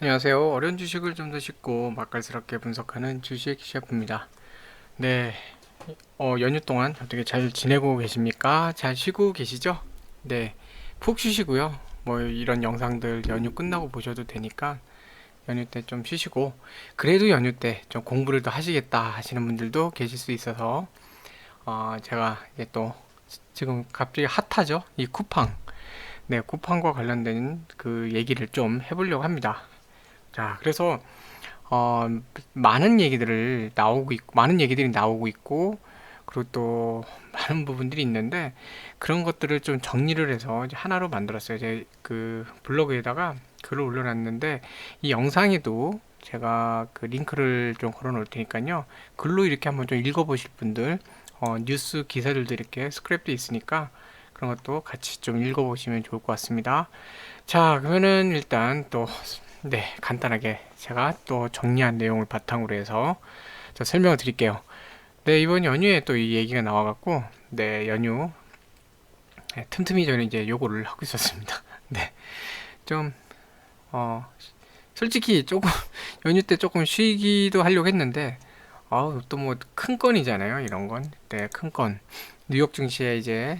안녕하세요. 어려운 주식을 좀 더 쉽고 맛깔스럽게 분석하는 주식 셰프입니다. 네, 연휴 동안 어떻게 잘 지내고 계십니까? 잘 쉬고 계시죠? 네, 푹 쉬시고요. 뭐 이런 영상들 연휴 끝나고 보셔도 되니까 연휴 때 좀 쉬시고, 그래도 연휴 때 좀 공부를 더 하시겠다 하시는 분들도 계실 수 있어서 제가 이제 또 지금 갑자기 핫하죠? 이 쿠팡. 네, 쿠팡과 관련된 그 얘기를 좀 해보려고 합니다. 자, 그래서 어, 많은 얘기들이 나오고 있고, 그리고 또 많은 부분들이 있는데, 그런 것들을 좀 정리를 해서 이제 하나로 만들었어요. 제 그 블로그에다가 글을 올려놨는데, 이 영상에도 제가 그 링크를 좀 걸어 놓을 테니까요. 글로 이렇게 한번 좀 읽어보실 분들, 뉴스 기사들도 이렇게 스크랩도 있으니까, 그런 것도 같이 좀 읽어보시면 좋을 것 같습니다. 자, 그러면은 일단 또, 네, 간단하게 제가 또 정리한 내용을 바탕으로 해서 저 설명을 드릴게요. 네, 이번 연휴에 또 이 얘기가 나와갖고, 네, 연휴, 네, 틈틈이 저는 이제 요거를 하고 있었습니다. 네, 좀, 어, 솔직히 조금, 연휴 때 조금 쉬기도 하려고 했는데, 또 뭐 큰 건이잖아요, 이런 건. 네, 큰 건. 뉴욕 증시에 이제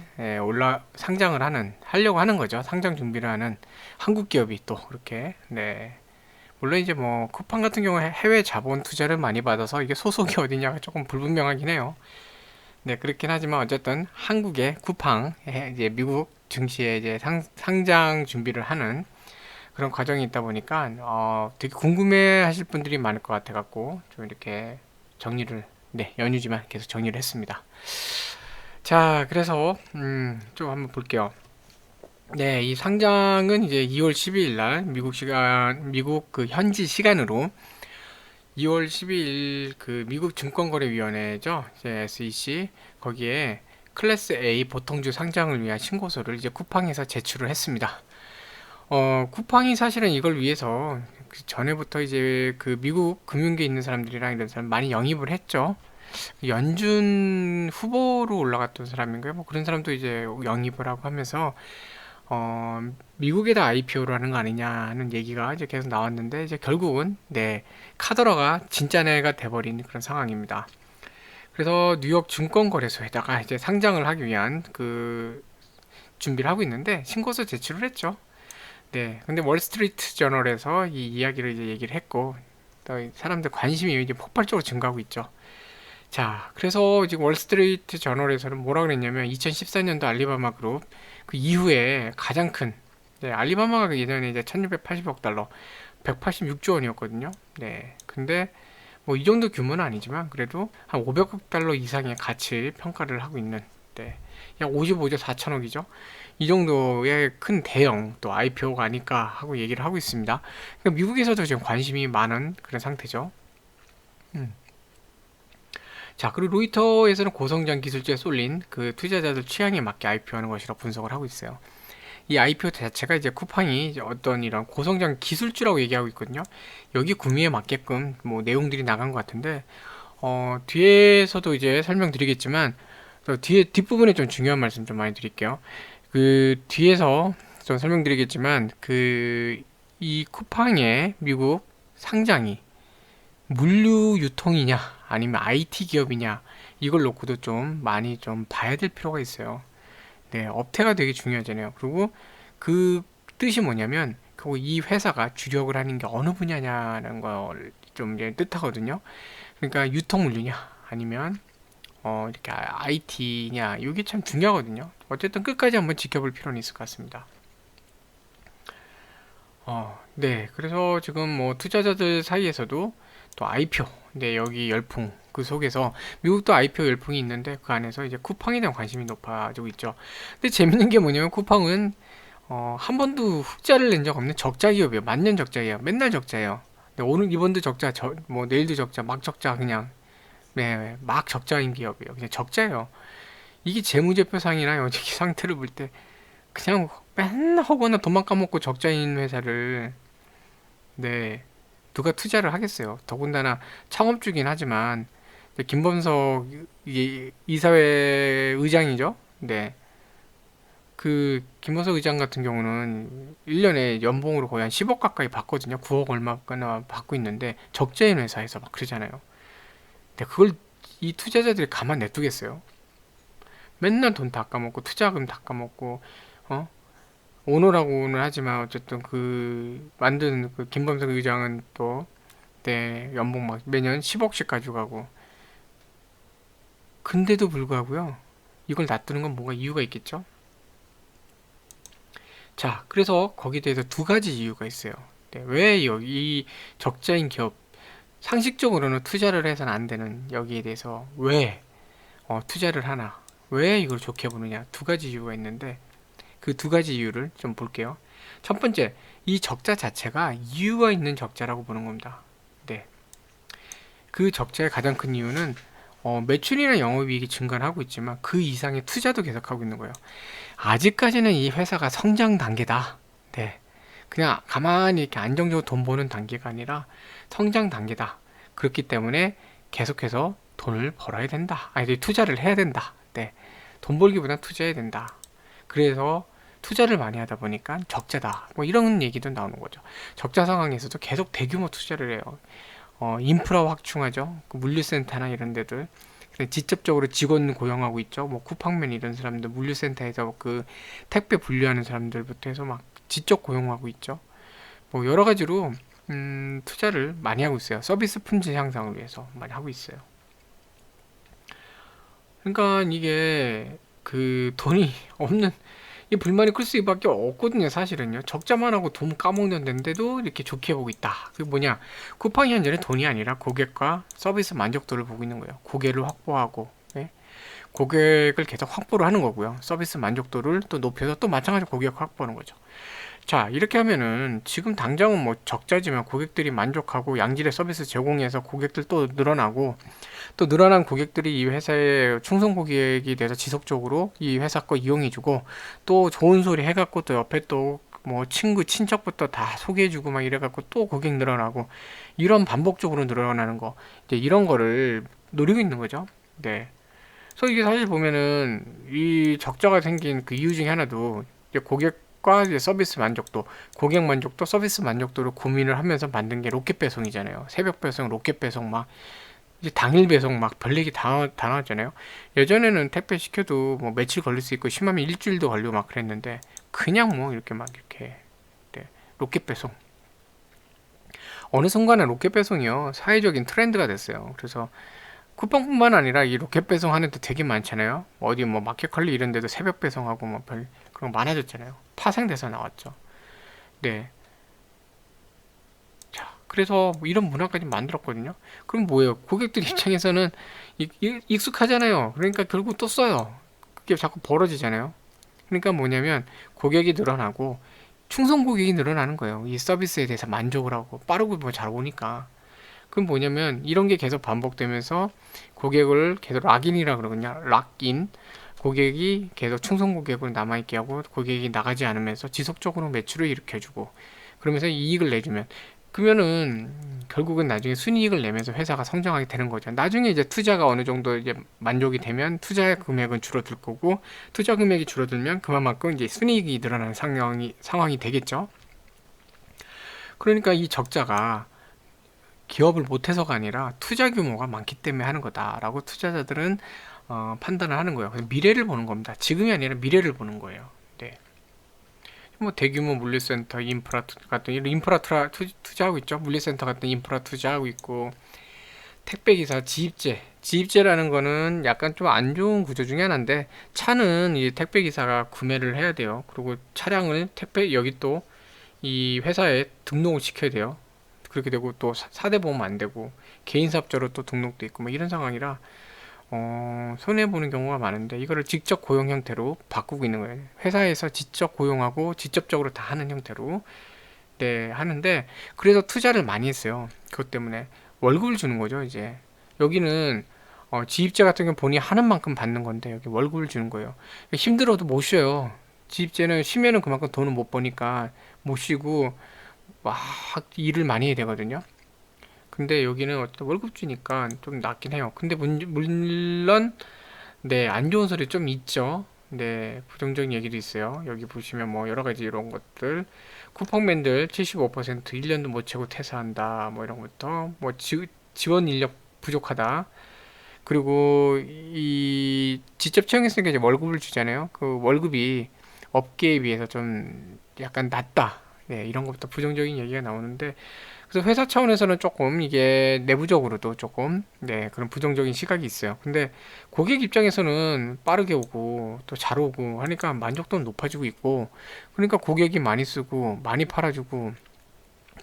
하려고 하는 거죠. 상장 준비를 하는 한국 기업이 또 그렇게, 네, 물론 이제 뭐 쿠팡 같은 경우에 해외 자본 투자를 많이 받아서 이게 소속이 어디냐가 조금 불분명하긴 해요. 네, 그렇긴 하지만 어쨌든 한국의 쿠팡, 이제 미국 증시에 이제 상장 준비를 하는 그런 과정이 있다 보니까 되게 궁금해 하실 분들이 많을 것 같아 갖고 좀 이렇게 정리를, 네, 연휴지만 계속 정리를 했습니다. 자, 그래서 좀 한번 볼게요. 네, 이 상장은 이제 2월 12일 날 미국 그 현지 시간으로 2월 12일 그 미국 증권거래위원회죠. 이제 SEC 거기에 클래스 A 보통주 상장을 위한 신고서를 이제 쿠팡에서 제출을 했습니다. 쿠팡이 사실은 이걸 위해서 그 전에부터 이제 그 미국 금융계에 있는 사람들이랑 이런 사람 많이 영입을 했죠. 연준 후보로 올라갔던 사람인가요? 뭐 그런 사람도 이제 영입을 하고 하면서 어, 미국에다 IPO를 하는 거 아니냐는 얘기가 이제 계속 나왔는데 이제 결국은 네, 카더라가 진짜네가 돼버린 그런 상황입니다. 그래서 뉴욕 증권거래소에다가 이제 상장을 하기 위한 그 준비를 하고 있는데 신고서 제출을 했죠. 네, 근데 월스트리트 저널에서 이 이야기를 이제 얘기를 했고 또 사람들 관심이 이제 폭발적으로 증가하고 있죠. 자, 그래서 지금 월스트리트 저널에서는 뭐라 그랬냐면 2014년도 알리바마 그룹 그 이후에 가장 큰, 네, 알리바마가 그 예전에 이제 1680억 달러 186조 원이었거든요. 네, 근데 뭐 이 정도 규모는 아니지만 그래도 한 500억 달러 이상의 가치 평가를 하고 있는, 네, 약 55조 4천억이죠. 이 정도의 큰 대형 또 IPO가 아닐까 하고 얘기를 하고 있습니다. 그러니까 미국에서도 지금 관심이 많은 그런 상태죠. 음. 자, 그리고 로이터에서는 고성장 기술주에 쏠린 그 투자자들 취향에 맞게 IPO하는 것이라 분석을 하고 있어요. 이 IPO 자체가 이제 쿠팡이 이제 어떤 이런 고성장 기술주라고 얘기하고 있거든요. 여기 구미에 맞게끔 뭐 내용들이 나간 것 같은데, 뒤에서도 이제 설명드리겠지만, 또 뒤에 뒷부분에 좀 중요한 말씀 좀 많이 드릴게요. 그 뒤에서 좀 설명드리겠지만, 이 쿠팡의 미국 상장이 물류 유통이냐 아니면 IT 기업이냐 이걸 놓고도 좀 많이 좀 봐야 될 필요가 있어요. 네, 업태가 되게 중요하잖아요. 그리고 그 뜻이 뭐냐면 이 회사가 주력을 하는 게 어느 분야냐는 걸 좀 뜻하거든요. 그러니까 유통 물류냐 아니면 이렇게 IT냐 이게 참 중요하거든요. 어쨌든 끝까지 한번 지켜볼 필요는 있을 것 같습니다. 네. 그래서 지금 뭐 투자자들 사이에서도 또 IPO, 네, 여기 열풍, 그 속에서 미국도 IPO 열풍이 있는데 그 안에서 이제 쿠팡에 대한 관심이 높아지고 있죠. 근데 재밌는 게 뭐냐면 쿠팡은 한 번도 흑자를 낸 적 없는 적자 기업이에요. 만년 적자예요. 맨날 적자예요. 네, 오늘 이번도 적자, 뭐 내일도 적자, 막 적자 그냥, 네, 막 적자인 기업이에요. 그냥 적자예요. 이게 재무제표상이나 여기 상태를 볼 때 그냥 맨날 허거나 돈만 까먹고 적자인 회사를, 네, 누가 투자를 하겠어요. 더군다나 창업주긴 하지만 김범석 이사회 의장이죠. 네, 그 김원석 의장 같은 경우는 1년에 연봉으로 거의 한 10억 가까이 받거든요. 9억 얼마나 받고 있는데 적자인 회사에서 막 그러잖아요. 근데 그걸 이 투자자들이 가만 냅두겠어요? 맨날 돈 닦아먹고 투자금 닦아먹고 어? 오너라고는 하지만 어쨌든 그 만든 그 김범석 의장은 또 내 연봉 막 매년 10억씩 가져가고 근데도 불구하고요. 이걸 놔두는 건 뭔가 이유가 있겠죠? 자, 그래서 거기에 대해서 두 가지 이유가 있어요. 네, 왜 여기 이 적자인 기업 상식적으로는 투자를 해서는 안 되는 여기에 대해서 왜 투자를 하나? 왜 이걸 좋게 보느냐? 두 가지 이유가 있는데 그 두 가지 이유를 좀 볼게요. 첫 번째, 이 적자 자체가 이유가 있는 적자라고 보는 겁니다. 네, 그 적자의 가장 큰 이유는 매출이나 영업이익이 증가하고 있지만 그 이상의 투자도 계속하고 있는 거예요. 아직까지는 이 회사가 성장 단계다. 네. 그냥 가만히 이렇게 안정적으로 돈 버는 단계가 아니라 성장 단계다. 그렇기 때문에 계속해서 돈을 벌어야 된다. 아니, 투자를 해야 된다. 네. 돈 벌기보다 투자해야 된다. 그래서 투자를 많이 하다 보니까 적자다. 뭐 이런 얘기도 나오는 거죠. 적자 상황에서도 계속 대규모 투자를 해요. 인프라 확충하죠. 그 물류센터나 이런 데들. 직접적으로 직원 고용하고 있죠. 뭐 쿠팡맨 이런 사람들 물류센터에서 그 택배 분류하는 사람들부터 해서 막 직접 고용하고 있죠. 뭐 여러 가지로 투자를 많이 하고 있어요. 서비스 품질 향상을 위해서 많이 하고 있어요. 그러니까 이게 그 돈이 없는 이 불만이 클 수밖에 없거든요. 사실은요. 적자만 하고 돈 까먹는 데인데도 이렇게 좋게 보고 있다. 그게 뭐냐? 쿠팡이 현재는 돈이 아니라 고객과 서비스 만족도를 보고 있는 거예요. 고객을 확보하고 예? 고객을 계속 확보를 하는 거고요. 서비스 만족도를 또 높여서 또 마찬가지로 고객 확보하는 거죠. 자, 이렇게 하면은 지금 당장은 뭐 적자지만 고객들이 만족하고 양질의 서비스 제공해서 고객들 또 늘어나고 또 늘어난 고객들이 이 회사의 충성 고객이 돼서 지속적으로 이 회사 거 이용해주고 또 좋은 소리 해갖고 또 옆에 또 뭐 친구 친척부터 다 소개해주고 막 이래갖고 또 고객 늘어나고 이런 반복적으로 늘어나는 거 이제 이런 거를 노리고 있는 거죠. 네. 그래서 이게 사실 보면은 이 적자가 생긴 그 이유 중에 하나도 이제 고객과 이제 서비스 만족도, 고객 만족도, 서비스 만족도를 고민을 하면서 만든 게 로켓 배송이잖아요. 새벽 배송, 로켓 배송 막 이제 당일 배송 막 별 얘기 다 나왔잖아요. 예전에는 택배 시켜도 뭐 며칠 걸릴 수 있고 심하면 일주일도 걸리고 막 그랬는데 그냥 뭐 이렇게 막 이렇게 네, 로켓 배송 어느 순간에 로켓 배송이요 사회적인 트렌드가 됐어요. 그래서 쿠팡뿐만 아니라 이 로켓 배송 하는 데 되게 많잖아요. 어디 뭐 마켓컬리 이런 데도 새벽 배송하고 뭐 별 그런 거 많아졌잖아요. 파생돼서 나왔죠. 네. 자, 그래서 뭐 이런 문화까지 만들었거든요. 그럼 뭐예요? 고객들 입장에서는 익숙하잖아요. 그러니까 결국 또 써요. 그게 자꾸 벌어지잖아요. 그러니까 뭐냐면 고객이 늘어나고 충성 고객이 늘어나는 거예요. 이 서비스에 대해서 만족을 하고 빠르고 뭐 잘 오니까. 그럼 뭐냐면 이런 게 계속 반복되면서 고객을 계속 락인이라 그러거든요. 락인. 고객이 계속 충성 고객으로 남아있게 하고 고객이 나가지 않으면서 지속적으로 매출을 일으켜주고 그러면서 이익을 내주면 그러면은 결국은 나중에 순이익을 내면서 회사가 성장하게 되는 거죠. 나중에 이제 투자가 어느 정도 이제 만족이 되면 투자의 금액은 줄어들 거고 투자 금액이 줄어들면 그만큼 이제 순이익이 늘어나는 상황이 되겠죠. 그러니까 이 적자가 기업을 못해서가 아니라 투자 규모가 많기 때문에 하는 거다라고 투자자들은 판단을 하는 거예요. 그래서 미래를 보는 겁니다. 지금이 아니라 미래를 보는 거예요. 네. 뭐 대규모 물류센터 인프라 같은 이런 인프라 투자하고 있죠. 물류센터 같은 인프라 투자하고 있고 택배기사 지입제라는 거는 약간 좀 안 좋은 구조 중에 하나인데 차는 이 택배기사가 구매를 해야 돼요. 그리고 차량을 택배 여기 또 이 회사에 등록을 시켜야 돼요. 그렇게 되고 또 사대 보험 안 되고 개인 사업자로 또 등록도 있고 뭐 이런 상황이라 손해 보는 경우가 많은데 이거를 직접 고용 형태로 바꾸고 있는 거예요. 회사에서 직접 고용하고 직접적으로 다 하는 형태로 네 하는데 그래서 투자를 많이 했어요. 그것 때문에 월급을 주는 거죠. 이제 여기는 지입제 같은 경우 본인이 하는 만큼 받는 건데 여기 월급을 주는 거예요. 힘들어도 못 쉬어요. 지입제는 쉬면은 그만큼 돈을 못 버니까 못 쉬고 막 일을 많이 해야 되거든요. 근데 여기는 어떤 월급 주니까 좀 낫긴 해요. 근데 물론 네, 안 좋은 소리 좀 있죠. 네, 부정적인 얘기도 있어요. 여기 보시면 뭐 여러 가지 이런 것들, 쿠팡맨들 75% 1년도 못 채고 퇴사한다, 뭐 이런 것도, 뭐 지원 인력 부족하다. 그리고 이 직접 채용했으니까 이제 월급을 주잖아요. 그 월급이 업계에 비해서 좀 약간 낮다. 네, 이런 것부터 부정적인 얘기가 나오는데, 그래서 회사 차원에서는 조금 이게 내부적으로도 조금 네, 그런 부정적인 시각이 있어요. 근데 고객 입장에서는 빠르게 오고 또 잘 오고 하니까 만족도는 높아지고 있고, 그러니까 고객이 많이 쓰고 많이 팔아주고,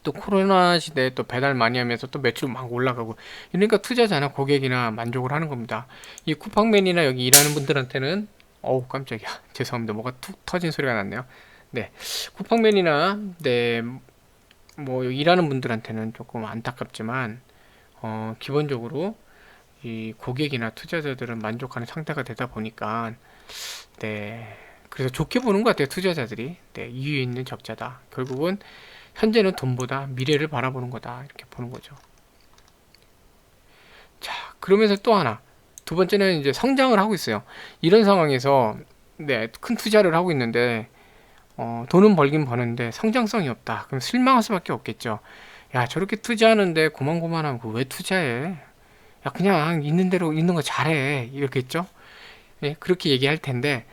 또 코로나 시대에 또 배달 많이 하면서 또 매출 막 올라가고, 그러니까 투자자나 고객이나 만족을 하는 겁니다. 이 쿠팡맨이나 여기 일하는 분들한테는, 어우 깜짝이야, 죄송합니다, 뭐가 툭 터진 소리가 났네요. 네, 쿠팡맨이나 네, 뭐 일하는 분들한테는 조금 안타깝지만, 기본적으로 이 고객이나 투자자들은 만족하는 상태가 되다 보니까, 네, 그래서 좋게 보는 것 같아요. 투자자들이. 네, 이유 있는 적자다. 결국은 현재는 돈보다 미래를 바라보는 거다, 이렇게 보는 거죠. 자, 그러면서 또 하나, 두 번째는 이제 성장을 하고 있어요. 이런 상황에서 네, 큰 투자를 하고 있는데, 돈은 벌긴 버는데 성장성이 없다. 그럼 실망할 수밖에 없겠죠. 야, 저렇게 투자하는데 고만고만하면 왜 투자해? 야, 그냥 있는 대로 있는 거 잘해. 이렇겠죠? 예, 그렇게 얘기할 텐데,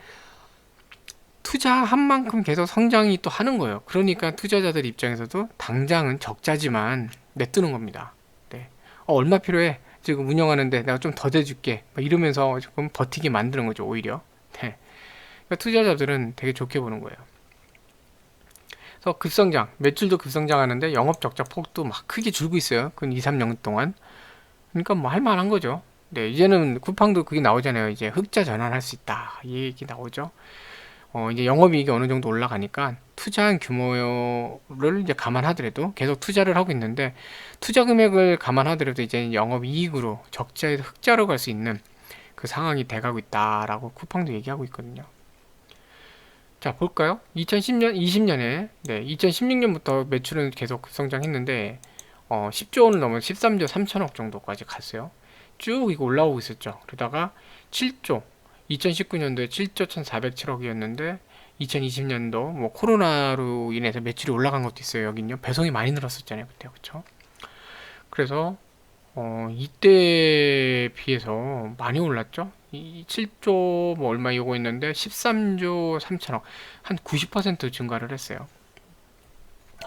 투자한 만큼 계속 성장이 또 하는 거예요. 그러니까 투자자들 입장에서도 당장은 적자지만 내뜨는 겁니다. 네. 얼마 필요해? 지금 운영하는데 내가 좀 더 대줄게. 막 이러면서 조금 버티게 만드는 거죠, 오히려. 네. 그러니까 투자자들은 되게 좋게 보는 거예요. 그래서 급성장, 매출도 급성장하는데 영업 적자 폭도 막 크게 줄고 있어요. 그 2, 3년 동안. 그러니까 뭐 할만한 거죠. 네, 이제는 쿠팡도 그게 나오잖아요. 이제 흑자 전환할 수 있다. 이 얘기 나오죠. 이제 영업이익이 어느 정도 올라가니까 투자한 규모를 이제 감안하더라도 계속 투자를 하고 있는데, 투자 금액을 감안하더라도 이제 영업이익으로 적자에서 흑자로 갈 수 있는 그 상황이 돼가고 있다라고 쿠팡도 얘기하고 있거든요. 자, 볼까요? 2010년, 20년에, 네, 2016년부터 매출은 계속 급성장했는데, 10조 원을 넘은 13조 3천억 정도까지 갔어요. 쭉 이거 올라오고 있었죠. 그러다가 7조, 2019년도에 7조 1,407억이었는데, 2020년도 뭐 코로나로 인해서 매출이 올라간 것도 있어요. 여긴요. 배송이 많이 늘었었잖아요. 그때, 그쵸? 그래서 이때에 비해서 많이 올랐죠. 이 7조 뭐 얼마 요거 있는데 13조 3천억, 한 90% 증가를 했어요.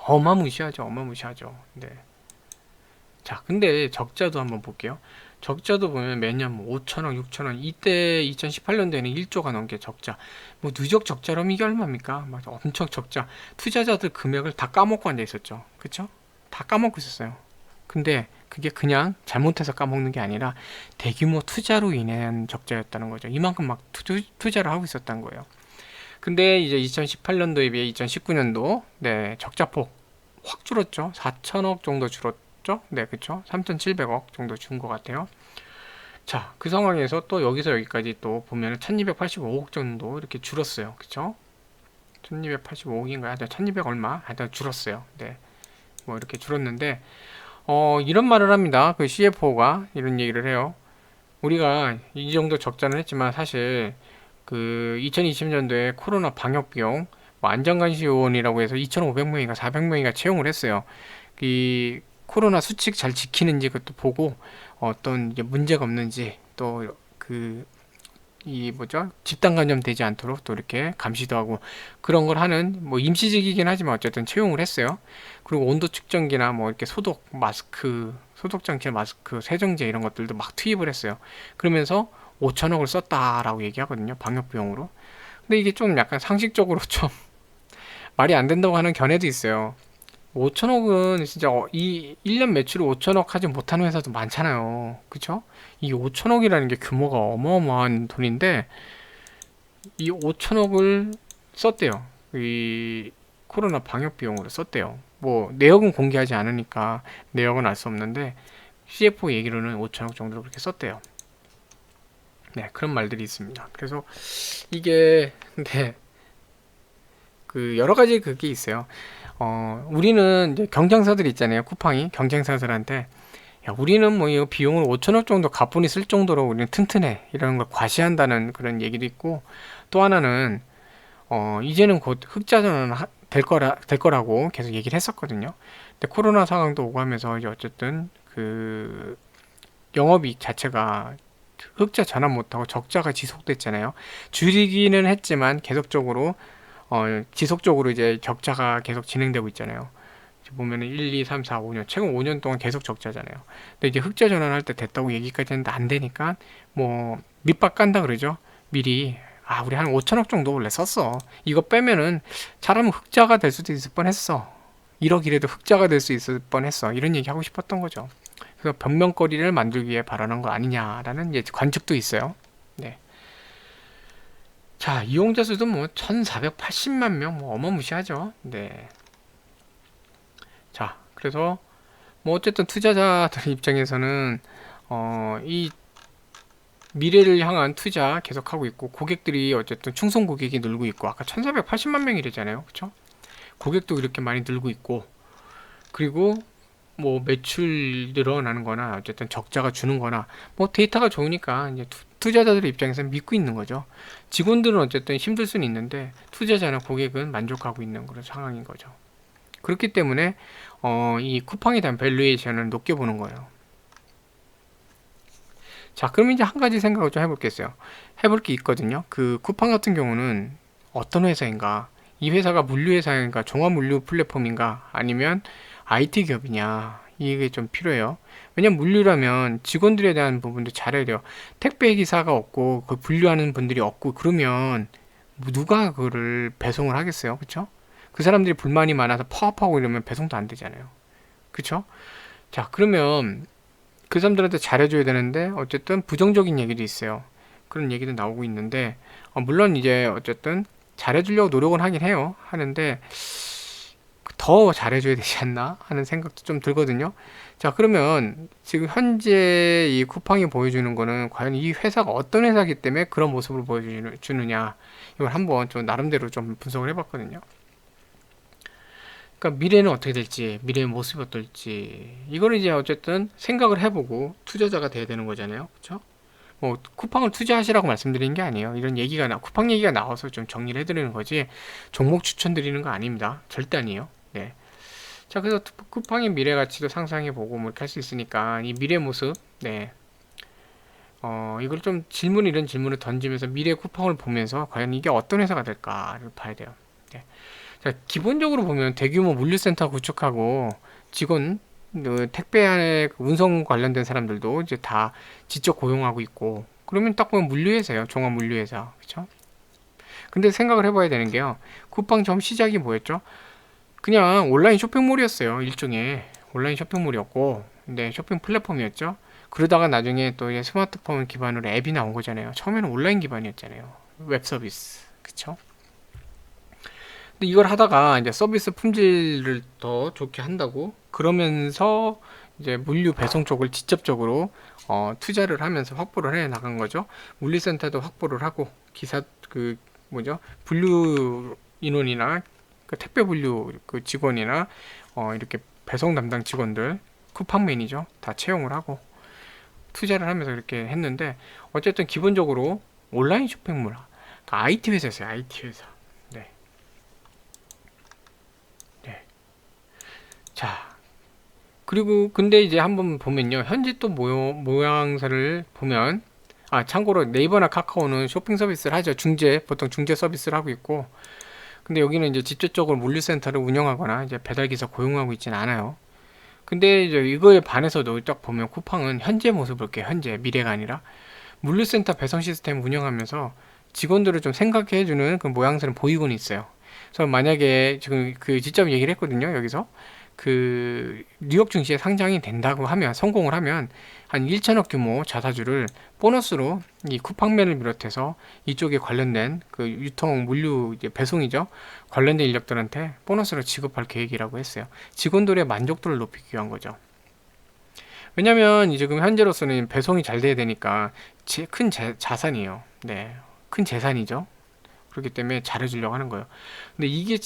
어마무시하죠, 어마무시하죠. 네. 자, 근데 적자도 한번 볼게요. 적자도 보면 매년 뭐 5천억, 6천억, 이때 2018년도에는 1조가 넘게 적자. 뭐 누적 적자라면 이게 얼마입니까? 막 엄청 적자. 투자자들 금액을 다 까먹고 앉아 있었죠. 그쵸? 다 까먹고 있었어요. 근데 그게 그냥 잘못해서 까먹는 게 아니라 대규모 투자로 인한 적자였다는 거죠. 이만큼 막 투자를 하고 있었던 거예요. 근데 이제 2018년도에 비해 2019년도 네, 적자폭 확 줄었죠. 4천억 정도 줄었죠. 네, 그쵸? 3,700억 정도 준 것 같아요. 자, 그 상황에서 또 여기서 여기까지 또 보면은 1285억 정도 이렇게 줄었어요. 그쵸? 1285억인가요? 하여튼 1200 얼마? 하여튼 줄었어요. 네. 뭐 이렇게 줄었는데, 이런 말을 합니다. 그 CFO가 이런 얘기를 해요. 우리가 이 정도 적자는 했지만 사실 그 2020년도에 코로나 방역 비용 뭐 안전관시 요원이라고 해서 2,500명인가 400명인가 채용을 했어요. 이 코로나 수칙 잘 지키는지 그것도 보고 어떤 이제 문제가 없는지, 또 그 이 뭐죠, 집단 감염 되지 않도록 또 이렇게 감시도 하고 그런 걸 하는 뭐 임시직이긴 하지만 어쨌든 채용을 했어요. 그리고 온도 측정기나 뭐 이렇게 소독 마스크, 소독장치 마스크, 세정제 이런 것들도 막 투입을 했어요. 그러면서 5천억을 썼다라고 얘기하거든요, 방역 비용으로. 근데 이게 좀 약간 상식적으로 좀 말이 안 된다고 하는 견해도 있어요. 5천억은 진짜 이 1년 매출을 5천억 하지 못하는 회사도 많잖아요. 그쵸? 이 5천억이라는 게 규모가 어마어마한 돈인데, 이 5천억을 썼대요. 이 코로나 방역 비용으로 썼대요. 뭐 내역은 공개하지 않으니까 내역은 알 수 없는데, CFO 얘기로는 5천억 정도로 그렇게 썼대요. 네, 그런 말들이 있습니다. 그래서 이게 네, 그 여러 가지 그게 있어요. 우리는 이제 경쟁사들 있잖아요. 쿠팡이 경쟁사들한테 야, 우리는 뭐 이 비용을 5천억 정도 가뿐히 쓸 정도로 우리는 튼튼해. 이런 걸 과시한다는 그런 얘기도 있고, 또 하나는, 이제는 곧 흑자전환 될 거라고 계속 얘기를 했었거든요. 근데 코로나 상황도 오고 하면서 이제 어쨌든 그 영업이익 자체가 흑자 전환 못하고 적자가 지속됐잖아요. 줄이기는 했지만 계속적으로 지속적으로 이제 적자가 계속 진행되고 있잖아요. 보면은 1, 2, 3, 4, 5년 최근 5년 동안 계속 적자잖아요. 근데 이제 흑자 전환할 때 됐다고 얘기까지 했는데 안 되니까 뭐 밑밥 깐다 그러죠. 미리 우리 한 5천억 정도 원래 썼어. 이거 빼면은 잘하면 흑자가 될 수도 있을 뻔했어. 1억 이래도 흑자가 될 수 있을 뻔했어. 이런 얘기 하고 싶었던 거죠. 그래서 변명거리를 만들기 위해 발언한 거 아니냐라는 관측도 있어요. 네. 자, 이용자 수도 뭐 1,480만 명, 뭐 어마무시하죠. 네. 자, 그래서 뭐 어쨌든 투자자들 입장에서는 이 미래를 향한 투자 계속하고 있고 고객들이 어쨌든 충성 고객이 늘고 있고 아까 1,480만 명이래잖아요. 그쵸? 고객도 이렇게 많이 늘고 있고 그리고 뭐 매출 늘어나는 거나 어쨌든 적자가 주는 거나 뭐 데이터가 좋으니까 이제 투자자들 입장에서는 믿고 있는 거죠. 직원들은 어쨌든 힘들 수는 있는데 투자자나 고객은 만족하고 있는 그런 상황인 거죠. 그렇기 때문에 이 쿠팡에 대한 밸류에이션을 높게 보는 거예요. 자, 그럼 이제 한 가지 생각을 좀 해볼겠어요. 해볼 게 있거든요. 그 쿠팡 같은 경우는 어떤 회사인가? 이 회사가 물류회사인가? 종합물류 플랫폼인가? 아니면 IT 기업이냐? 이게 좀 필요해요. 왜냐면 물류라면 직원들에 대한 부분도 잘해야 돼요. 택배 기사가 없고 그 분류하는 분들이 없고 그러면 누가 그거를 배송을 하겠어요? 그쵸? 그 사람들이 불만이 많아서 파업하고 이러면 배송도 안 되잖아요. 그쵸? 자, 그러면 그 사람들한테 잘해줘야 되는데 어쨌든 부정적인 얘기도 있어요. 그런 얘기도 나오고 있는데 물론 이제 어쨌든 잘해주려고 노력은 하긴 해요. 하는데 더 잘해줘야 되지 않나 하는 생각도 좀 들거든요. 자, 그러면 지금 현재 이 쿠팡이 보여주는 거는 과연 이 회사가 어떤 회사이기 때문에 그런 모습을 보여주느냐 이걸 한번 좀 나름대로 좀 분석을 해봤거든요. 그러니까 미래는 어떻게 될지, 미래의 모습이 어떨지, 이거를 이제 어쨌든 생각을 해보고 투자자가 돼야 되는 거잖아요. 그쵸? 뭐, 쿠팡을 투자하시라고 말씀드리는 게 아니에요. 이런 쿠팡 얘기가 나와서 좀 정리를 해드리는 거지, 종목 추천드리는 거 아닙니다. 절대 아니에요. 네. 자, 그래서 쿠팡의 미래 가치도 상상해보고 뭐 이렇게 할 수 있으니까, 이 미래 모습, 네. 이걸 좀 이런 질문을 던지면서 미래 쿠팡을 보면서 과연 이게 어떤 회사가 될까를 봐야 돼요. 네. 자, 기본적으로 보면 대규모 물류센터 구축하고 직원 택배 운송 관련된 사람들도 이제 다 직접 고용하고 있고 그러면 딱 보면 물류회사예요. 종합 물류회사. 그쵸? 근데 생각을 해봐야 되는 게요. 쿠팡 처음 시작이 뭐였죠? 그냥 온라인 쇼핑몰이었어요. 일종의 온라인 쇼핑몰이었고 근데 쇼핑 플랫폼이었죠. 그러다가 나중에 또 이제 스마트폰 기반으로 앱이 나온 거잖아요. 처음에는 온라인 기반이었잖아요. 웹 서비스. 그쵸? 근데 이걸 하다가 이제 서비스 품질을 더 좋게 한다고 그러면서 이제 물류 배송 쪽을 직접적으로 투자를 하면서 확보를 해 나간 거죠. 물류센터도 확보를 하고 기사 그 뭐죠 분류 인원이나 그 택배 분류 그 직원이나 이렇게 배송 담당 직원들 쿠팡맨이죠 다 채용을 하고 투자를 하면서 이렇게 했는데 어쨌든 기본적으로 온라인 쇼핑몰 그러니까 IT 회사였어요. IT 회사. 네. 네. 자, 그리고 근데 이제 한번 보면요. 현재 또 모양새를 보면 참고로 네이버나 카카오는 쇼핑 서비스를 하죠. 보통 중재 서비스를 하고 있고 근데 여기는 이제 직접적으로 물류센터를 운영하거나 이제 배달기사 고용하고 있지는 않아요. 근데 이제 이거에 반해서도 딱 보면 쿠팡은 현재 모습을 볼게요. 현재 미래가 아니라 물류센터 배송 시스템 운영하면서 직원들을 좀 생각해주는 그 모양새는 보이고는 있어요. 그래서 만약에 지금 그 직접 얘기를 했거든요. 여기서 그 뉴욕 증시에 상장이 된다고 하면 성공을 하면 한 1천억 규모 자사주를 보너스로 이 쿠팡맨을 비롯해서 이쪽에 관련된 그 유통 물류 이제 배송이죠 관련된 인력들한테 보너스로 지급할 계획이라고 했어요. 직원들의 만족도를 높이기 위한 거죠. 왜냐면 지금 현재로서는 배송이 잘 돼야 되니까 큰 자산이에요. 네, 큰 재산이죠. 그렇기 때문에 잘해주려고 하는 거예요. 근데 이게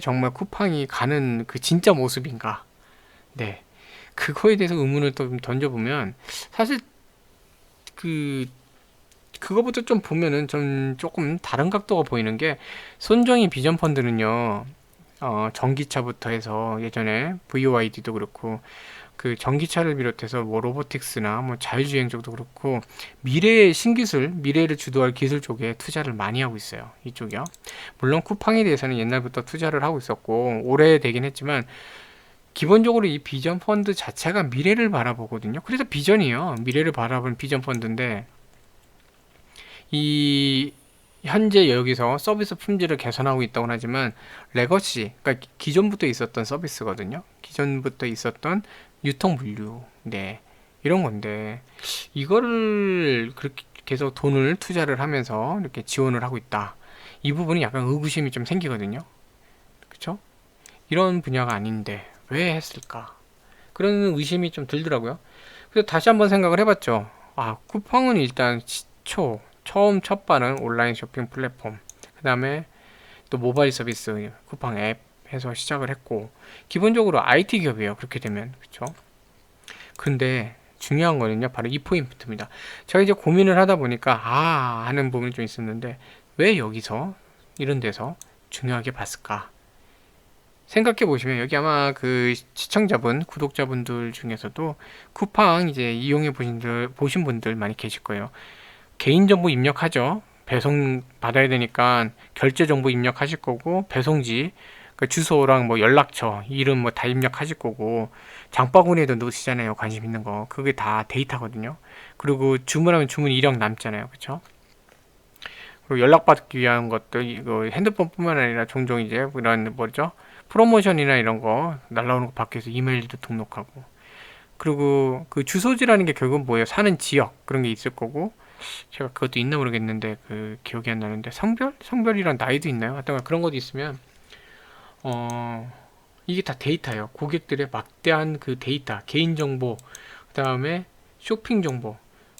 정말 쿠팡이 가는 그 진짜 모습인가? 네. 그거에 대해서 의문을 또 좀 던져보면 사실 그 그거부터 좀 보면은 좀 조금 다른 각도가 보이는 게 손정희 비전 펀드는요. 전기차부터 해서 예전에 VOID도 그렇고 그 전기차를 비롯해서 뭐 로보틱스나 뭐 자율주행 쪽도 그렇고 미래의 신기술, 미래를 주도할 기술 쪽에 투자를 많이 하고 있어요. 이쪽이요. 물론 쿠팡에 대해서는 옛날부터 투자를 하고 있었고 오래되긴 했지만 기본적으로 이 비전 펀드 자체가 미래를 바라보거든요. 그래서 비전이요. 미래를 바라보는 비전 펀드인데 이 현재 여기서 서비스 품질을 개선하고 있다고 하지만 레거시, 그러니까 기존부터 있었던 서비스거든요. 기존부터 있었던 유통 물류, 네, 이런 건데 이거를 그렇게 계속 돈을 투자를 하면서 이렇게 지원을 하고 있다. 이 부분이 약간 의구심이 좀 생기거든요. 그쵸? 이런 분야가 아닌데 왜 했을까? 그런 의심이 좀 들더라고요. 그래서 다시 한번 생각을 해봤죠. 쿠팡은 일단 처음 첫 발은 온라인 쇼핑 플랫폼, 그 다음에 또 모바일 서비스 쿠팡 앱 해서 시작을 했고 기본적으로 IT 기업이에요. 그렇게 되면 그쵸? 근데 중요한 거는요 바로 이 포인트입니다. 제가 이제 고민을 하다 보니까 하는 부분이 좀 있었는데 왜 여기서 이런 데서 중요하게 봤을까 생각해 보시면 여기 아마 그 시청자분 구독자분들 중에서도 쿠팡 이제 이용해 보신 분들 많이 계실 거예요. 개인정보 입력하죠. 배송 받아야 되니까 결제 정보 입력하실 거고 배송지 그 주소랑 뭐 연락처 이름 뭐 다 입력하실 거고 장바구니에도 넣으시잖아요. 관심 있는 거 그게 다 데이터거든요. 그리고 주문하면 주문 이력 남잖아요. 그쵸? 그리고 연락받기 위한 것도 이거 핸드폰뿐만 아니라 종종 이제 이런 뭐죠 프로모션이나 이런 거 날라오는 거 받기 위해서 이메일도 등록하고 그리고 그 주소지라는 게 결국은 뭐예요? 사는 지역 그런 게 있을 거고 제가 그것도 있나 모르겠는데 그 기억이 안 나는데 성별이랑 나이도 있나요? 하여튼 그런 것도 있으면 이게 다 데이터예요. 고객들의 막대한 그 데이터, 개인정보, 그 다음에 쇼핑 정보,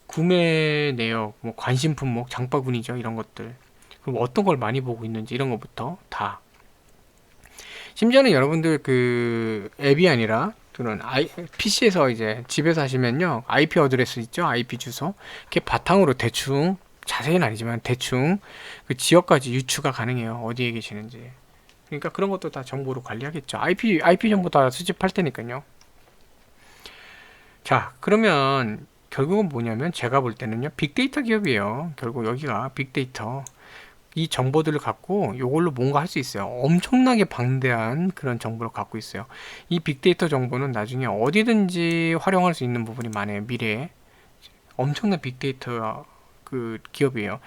구매 내역, 뭐 관심 품목, 장바구니죠. 이런 것들. 그리고 어떤 걸 많이 보고 있는지 이런 것부터 다. 심지어는 여러분들 그 앱이 아니라 또는 PC에서 이제 집에서 하시면요. IP 어드레스 있죠? IP 주소. 그게 바탕으로 대충 자세히는 아니지만 대충 그 지역까지 유추가 가능해요. 어디에 계시는지. 그러니까 그런 것도 다 정보로 관리하겠죠. IP 정보 다 수집할 테니까요. 자, 그러면 결국은 뭐냐면 제가 볼 때는요. 빅데이터 기업이에요. 결국 여기가 빅데이터. 이 정보들을 갖고 이걸로 뭔가 할 수 있어요. 엄청나게 방대한 그런 정보를 갖고 있어요. 이 빅데이터 정보는 나중에 어디든지 활용할 수 있는 부분이 많아요. 미래에. 엄청난 빅데이터 그 기업이에요.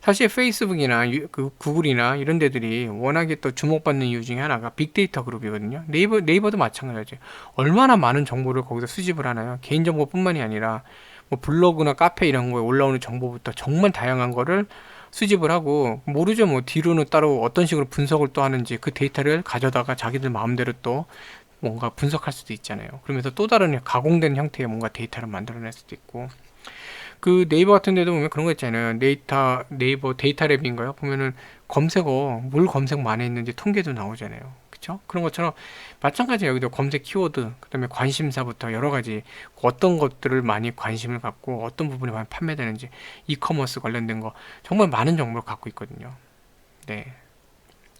사실 페이스북이나 그 구글이나 이런 데들이 워낙에 또 주목받는 이유 중에 하나가 빅데이터 그룹이거든요. 네이버도 마찬가지죠. 얼마나 많은 정보를 거기서 수집을 하나요? 개인정보뿐만이 아니라 뭐 블로그나 카페 이런 거에 올라오는 정보부터 정말 다양한 거를 수집을 하고 모르죠. 뭐 뒤로는 따로 어떤 식으로 분석을 또 하는지 그 데이터를 가져다가 자기들 마음대로 또 뭔가 분석할 수도 있잖아요. 그러면서 또 다른 가공된 형태의 뭔가 데이터를 만들어낼 수도 있고 그 네이버 같은 데도 보면 그런 거 있잖아요. 네이버 데이터랩인가요? 보면은 검색어 뭘 검색 많이 했는지 통계도 나오잖아요. 그쵸? 그런 것처럼 마찬가지 여기도 검색 키워드, 그 다음에 관심사부터 여러 가지 어떤 것들을 많이 관심을 갖고 어떤 부분이 많이 판매되는지 이커머스 관련된 거 정말 많은 정보를 갖고 있거든요. 네.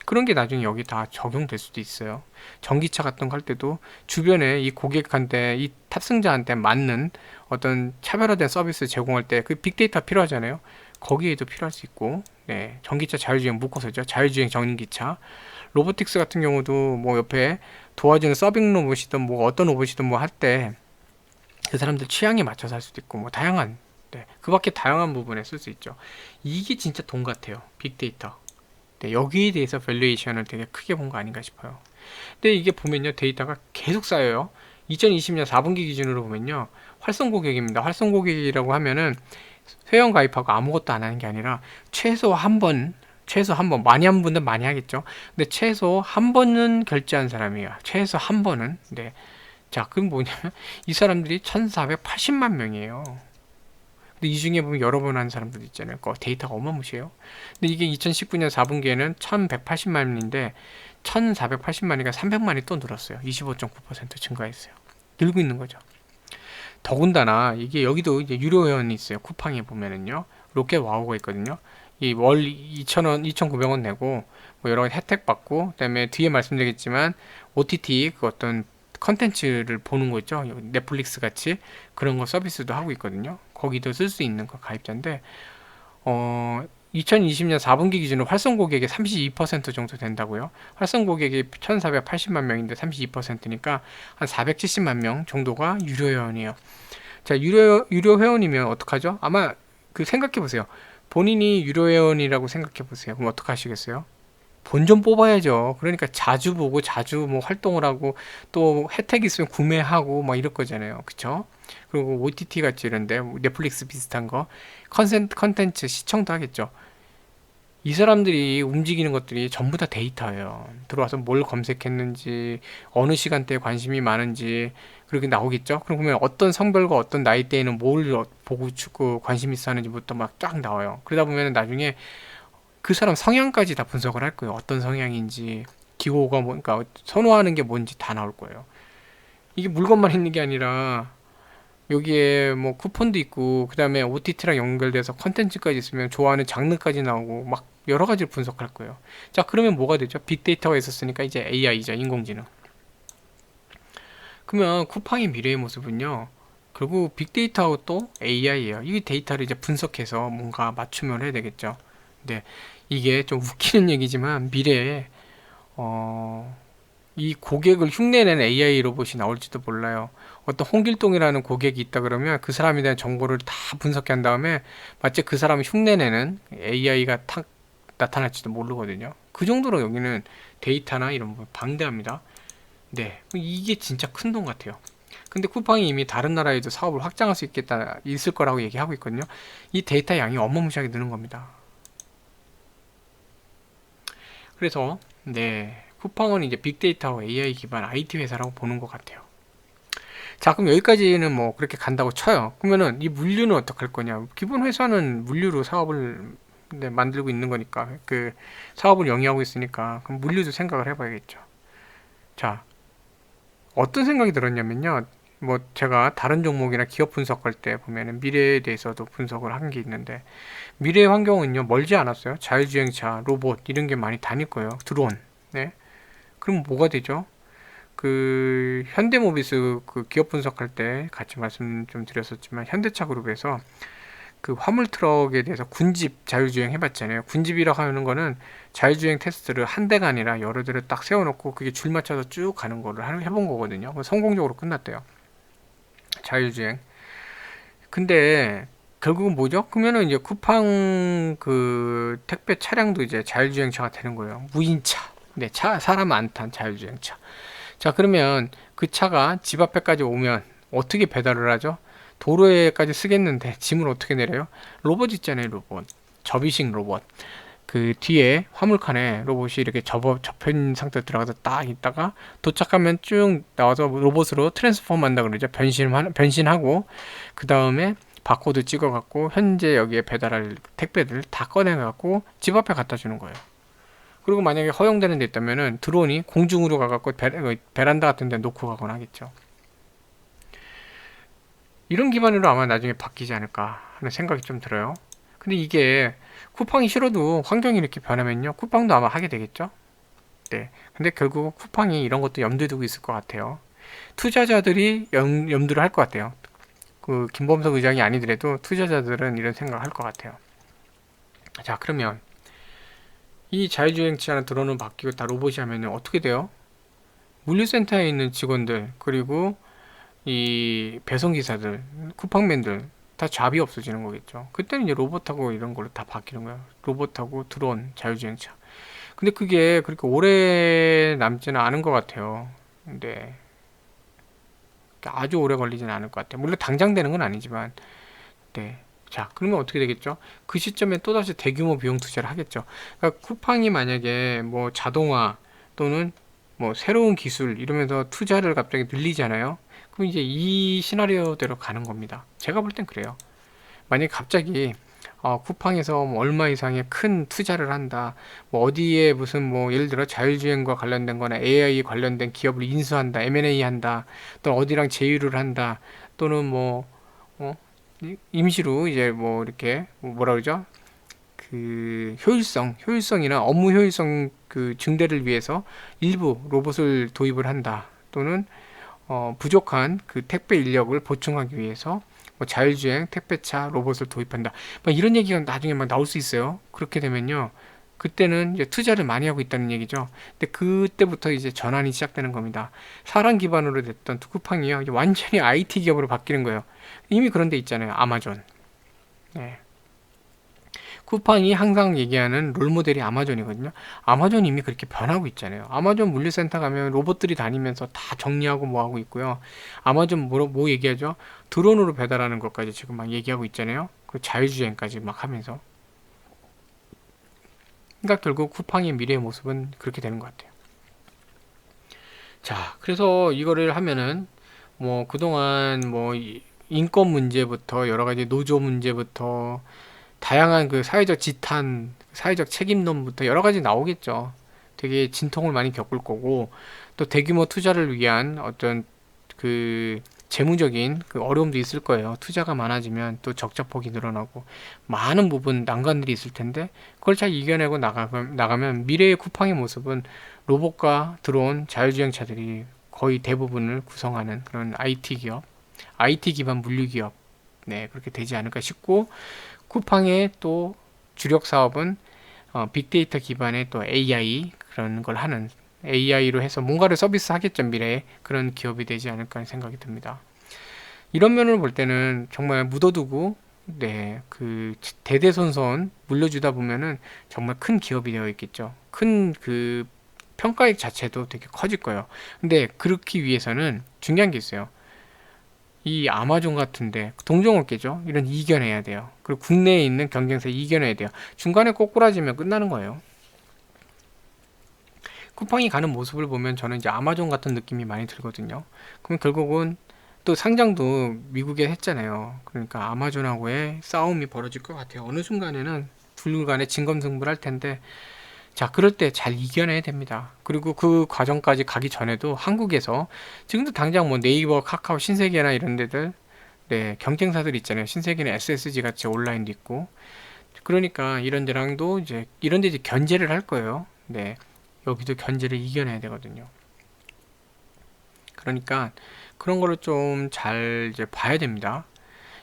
그런 게 나중에 여기 다 적용될 수도 있어요. 전기차 같은 거 할 때도 주변에 이 고객한테, 이 탑승자한테 맞는 어떤 차별화된 서비스 제공할 때 그 빅데이터 필요하잖아요. 거기에도 필요할 수 있고, 네. 전기차 자율주행 묶어서죠. 자율주행 전기차. 로보틱스 같은 경우도 뭐 옆에 도와주는 서빙 로봇이든 뭐 어떤 로봇이든 뭐 할 때 그 사람들 취향에 맞춰서 할 수도 있고, 뭐 다양한, 네. 그 밖에 다양한 부분에 쓸 수 있죠. 이게 진짜 돈 같아요. 빅데이터. 네, 여기에 대해서 밸류에이션을 되게 크게 본 거 아닌가 싶어요. 근데 이게 보면요 데이터가 계속 쌓여요. 2020년 4분기 기준으로 보면요 활성 고객입니다. 활성 고객이라고 하면은 회원 가입하고 아무것도 안 하는 게 아니라 최소 한 번 많이 한 분들 많이 하겠죠. 근데 최소 한 번은 결제한 사람이에요. 최소 한 번은. 네. 자, 그럼 뭐냐면 이 사람들이 1480만 명이에요. 근데 이 중에 보면 여러 번 한 사람들 있잖아요. 그 데이터가 어마무시해요. 근데 이게 2019년 4분기에는 1180만인데 1480만이니까 300만이 또 늘었어요. 25.9% 증가했어요. 늘고 있는 거죠. 더군다나 이게 여기도 이제 유료 회원이 있어요. 쿠팡에 보면은요. 롯데 와우가 있거든요. 이 월 2,000원, 2,900원 내고 뭐 여러 가지 혜택 받고, 그다음에 뒤에 말씀드리겠지만 OTT 그 어떤 컨텐츠를 보는 거 있죠. 넷플릭스 같이 그런 거 서비스도 하고 있거든요. 거기도 쓸 수 있는 거 가입자인데 2020년 4분기 기준으로 활성 고객의 32% 정도 된다고요. 활성 고객이 1,480만 명인데 32%니까 한 470만 명 정도가 유료 회원이에요. 자, 유료 회원이면 어떡하죠? 아마 그 생각해 보세요. 본인이 유료 회원이라고 생각해 보세요. 그럼 어떡 하시겠어요? 본 좀 뽑아야죠. 그러니까 자주 보고 자주 뭐 활동을 하고 또 혜택 있으면 구매하고 막 이럴 거잖아요. 그쵸? 그리고 OTT 같이 이런데 넷플릭스 비슷한 거 컨텐츠 시청도 하겠죠. 이 사람들이 움직이는 것들이 전부 다 데이터예요. 들어와서 뭘 검색했는지, 어느 시간대에 관심이 많은지, 그렇게 나오겠죠? 그러면 어떤 성별과 어떤 나이대에는 뭘 보고 관심 있어 하는지부터 막 쫙 나와요. 그러다 보면 나중에 그 사람 성향까지 다 분석을 할 거예요. 어떤 성향인지, 기호가 뭔가, 선호하는 게 뭔지 다 나올 거예요. 이게 물건만 있는 게 아니라, 여기에 뭐 쿠폰도 있고, 그 다음에 OTT랑 연결돼서 컨텐츠까지 있으면 좋아하는 장르까지 나오고, 막 여러 가지를 분석할 거예요. 자, 그러면 뭐가 되죠? 빅데이터가 있었으니까 이제 AI죠. 인공지능. 그러면 쿠팡의 미래의 모습은요, 결국 빅데이터하고 또 AI예요. 이 데이터를 이제 분석해서 뭔가 맞춤을 해야 되겠죠. 근데 이게 좀 웃기는 얘기지만 미래에 이 고객을 흉내내는 AI 로봇이 나올지도 몰라요. 어떤 홍길동이라는 고객이 있다 그러면 그 사람에 대한 정보를 다 분석한 다음에 마치 그 사람을 흉내내는 AI가 탁 나타날지도 모르거든요. 그 정도로 여기는 데이터나 이런 거 방대합니다. 네, 이게 진짜 큰 돈 같아요. 근데 쿠팡이 이미 다른 나라에도 사업을 확장할 수 있겠다, 있을 거라고 얘기하고 있거든요. 이 데이터 양이 어마무시하게 느는 겁니다. 그래서 네, 쿠팡은 이제 빅데이터와 AI 기반 IT 회사라고 보는 것 같아요. 자, 그럼 여기까지는 뭐 그렇게 간다고 쳐요. 그러면은 이 물류는 어떻게 할 거냐? 기본 회사는 물류로 사업을 네, 만들고 있는 거니까 그 사업을 영위하고 있으니까 그럼 물류도 생각을 해봐야겠죠. 자, 어떤 생각이 들었냐면요. 뭐 제가 다른 종목이나 기업 분석할 때 보면은 미래에 대해서도 분석을 한 게 있는데 미래의 환경은요 멀지 않았어요. 자율주행차, 로봇 이런 게 많이 다닐 거예요. 드론. 네. 그럼 뭐가 되죠? 그 현대모비스 그 기업 분석할 때 같이 말씀 좀 드렸었지만 현대차 그룹에서 그 화물 트럭에 대해서 군집 자율주행 해봤잖아요. 군집이라고 하는 거는 자율주행 테스트를 한 대가 아니라 여러 대를 딱 세워놓고 그게 줄 맞춰서 쭉 가는 거를 해본 거거든요. 성공적으로 끝났대요. 자율주행. 근데 결국은 뭐죠? 그러면은 이제 쿠팡 그 택배 차량도 이제 자율주행차가 되는 거예요. 무인차. 네, 사람 안 탄 자율주행차. 자, 그러면 그 차가 집 앞에까지 오면 어떻게 배달을 하죠? 도로에까지 쓰겠는데 짐을 어떻게 내려요? 로봇 있잖아요, 로봇. 접이식 로봇. 그 뒤에 화물칸에 로봇이 이렇게 접힌 상태로 들어가서 딱 있다가 도착하면 쭉 나와서 로봇으로 트랜스폼 한다 그러죠. 변신하고 그 다음에 바코드 찍어갖고 현재 여기에 배달할 택배들 다 꺼내갖고 집 앞에 갖다 주는 거예요. 그리고 만약에 허용되는 데 있다면은 드론이 공중으로 가갖고 베란다 같은 데 놓고 가거나 하겠죠. 이런 기반으로 아마 나중에 바뀌지 않을까 하는 생각이 좀 들어요. 근데 이게 쿠팡이 싫어도 환경이 이렇게 변하면요. 쿠팡도 아마 하게 되겠죠. 네. 근데 결국 쿠팡이 이런 것도 염두에 두고 있을 것 같아요. 투자자들이 염두를 할 것 같아요. 그 김범석 의장이 아니더라도 투자자들은 이런 생각을 할 것 같아요. 자, 그러면 이 자율주행차는 드론은 바뀌고 다 로봇이 하면 어떻게 돼요? 물류센터에 있는 직원들 그리고 이 배송기사들 쿠팡맨들 다 잡이 없어지는 거겠죠. 그때는 이제 로봇하고 이런 걸로 다 바뀌는 거예요. 로봇하고 드론 자율주행차. 근데 그게 그렇게 오래 남지는 않은 것 같아요. 근데 아주 오래 걸리지는 않을 것 같아요. 물론 당장 되는 건 아니지만 네. 자, 그러면 어떻게 되겠죠? 그 시점에 또다시 대규모 비용 투자를 하겠죠. 그러니까 쿠팡이 만약에 뭐 자동화 또는 뭐 새로운 기술 이러면서 투자를 갑자기 늘리잖아요. 그럼 이제 이 시나리오대로 가는 겁니다. 제가 볼 땐 그래요. 만약에 갑자기 쿠팡에서 뭐 얼마 이상의 큰 투자를 한다. 뭐 어디에 무슨 뭐 예를 들어 자율주행과 관련된 거나 AI 관련된 기업을 인수한다. M&A 한다. 또는 어디랑 제휴를 한다. 또는 뭐 어? 임시로 이제 뭐 이렇게 뭐라 그러죠? 그 효율성이나 업무 효율성 그 증대를 위해서 일부 로봇을 도입을 한다. 또는 부족한 그 택배 인력을 보충하기 위해서 뭐 자율주행 택배차 로봇을 도입한다. 막 이런 얘기가 나중에 막 나올 수 있어요. 그렇게 되면요. 그때는 이제 투자를 많이 하고 있다는 얘기죠. 근데 그때부터 이제 전환이 시작되는 겁니다. 사람 기반으로 됐던 쿠팡이요. 이제 완전히 IT 기업으로 바뀌는 거예요. 이미 그런 데 있잖아요. 아마존. 네. 쿠팡이 항상 얘기하는 롤모델이 아마존이거든요. 아마존 이미 그렇게 변하고 있잖아요. 아마존 물류센터 가면 로봇들이 다니면서 다 정리하고 뭐 하고 있고요. 아마존 뭐 얘기하죠? 드론으로 배달하는 것까지 지금 막 얘기하고 있잖아요. 그 자율주행까지 막 하면서. 그러니까 결국 쿠팡의 미래의 모습은 그렇게 되는 것 같아요. 자, 그래서 이거를 하면은 뭐 그동안 뭐 인권 문제부터 여러 가지 노조 문제부터 다양한 그 사회적 지탄, 사회적 책임론부터 여러 가지 나오겠죠. 되게 진통을 많이 겪을 거고, 또 대규모 투자를 위한 어떤 그 재무적인 그 어려움도 있을 거예요. 투자가 많아지면 또 적자폭이 늘어나고 많은 부분 난관들이 있을 텐데 그걸 잘 이겨내고 나가면 미래의 쿠팡의 모습은 로봇과 드론, 자율주행차들이 거의 대부분을 구성하는 그런 IT 기업, IT 기반 물류 기업, 네, 그렇게 되지 않을까 싶고, 쿠팡의 또 주력 사업은 빅데이터 기반의 또 AI 그런 걸 하는 AI로 해서 뭔가를 서비스 하겠죠. 미래에 그런 기업이 되지 않을까 하는 생각이 듭니다. 이런 면을 볼 때는 정말 묻어두고 네, 그 대대손손 물려주다 보면은 정말 큰 기업이 되어 있겠죠. 큰 그 평가액 자체도 되게 커질 거예요. 근데 그렇기 위해서는 중요한 게 있어요. 이 아마존 같은데 동종업계죠. 이런 이겨내야 돼요. 그리고 국내에 있는 경쟁사 이겨내야 돼요. 중간에 꼬꾸라지면 끝나는 거예요. 쿠팡이 가는 모습을 보면 저는 이제 아마존 같은 느낌이 많이 들거든요. 그럼 결국은 또 상장도 미국에 했잖아요. 그러니까 아마존하고의 싸움이 벌어질 것 같아요. 어느 순간에는 둘 간에 진검승부를 할 텐데, 자, 그럴 때 잘 이겨내야 됩니다. 그리고 그 과정까지 가기 전에도 한국에서 지금도 당장 뭐 네이버, 카카오, 신세계나 이런 데들, 네, 경쟁사들 있잖아요. 신세계는 SSG 같이 온라인도 있고. 그러니까 이런 데랑도 이제 이런 데 이제 견제를 할 거예요. 네. 여기도 견제를 이겨내야 되거든요. 그러니까 그런 거를 좀 잘 이제 봐야 됩니다.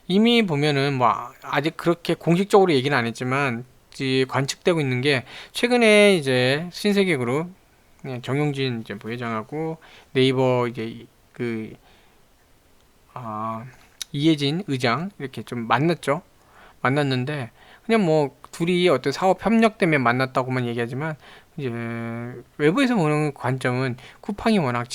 이미 보면은 뭐 아직 그렇게 공식적으로 얘기는 안 했지만 관측되고 있는 게 최근에 이제 신세계그룹 정용진 이제 부회장하고 네이버 이제 그 이해진 의장 이렇게 좀 만났죠. 만났는데 그냥 뭐 둘이 어떤 사업 협력 때문에 만났다고만 얘기하지만 이제 외부에서 보는 관점은 쿠팡이 워낙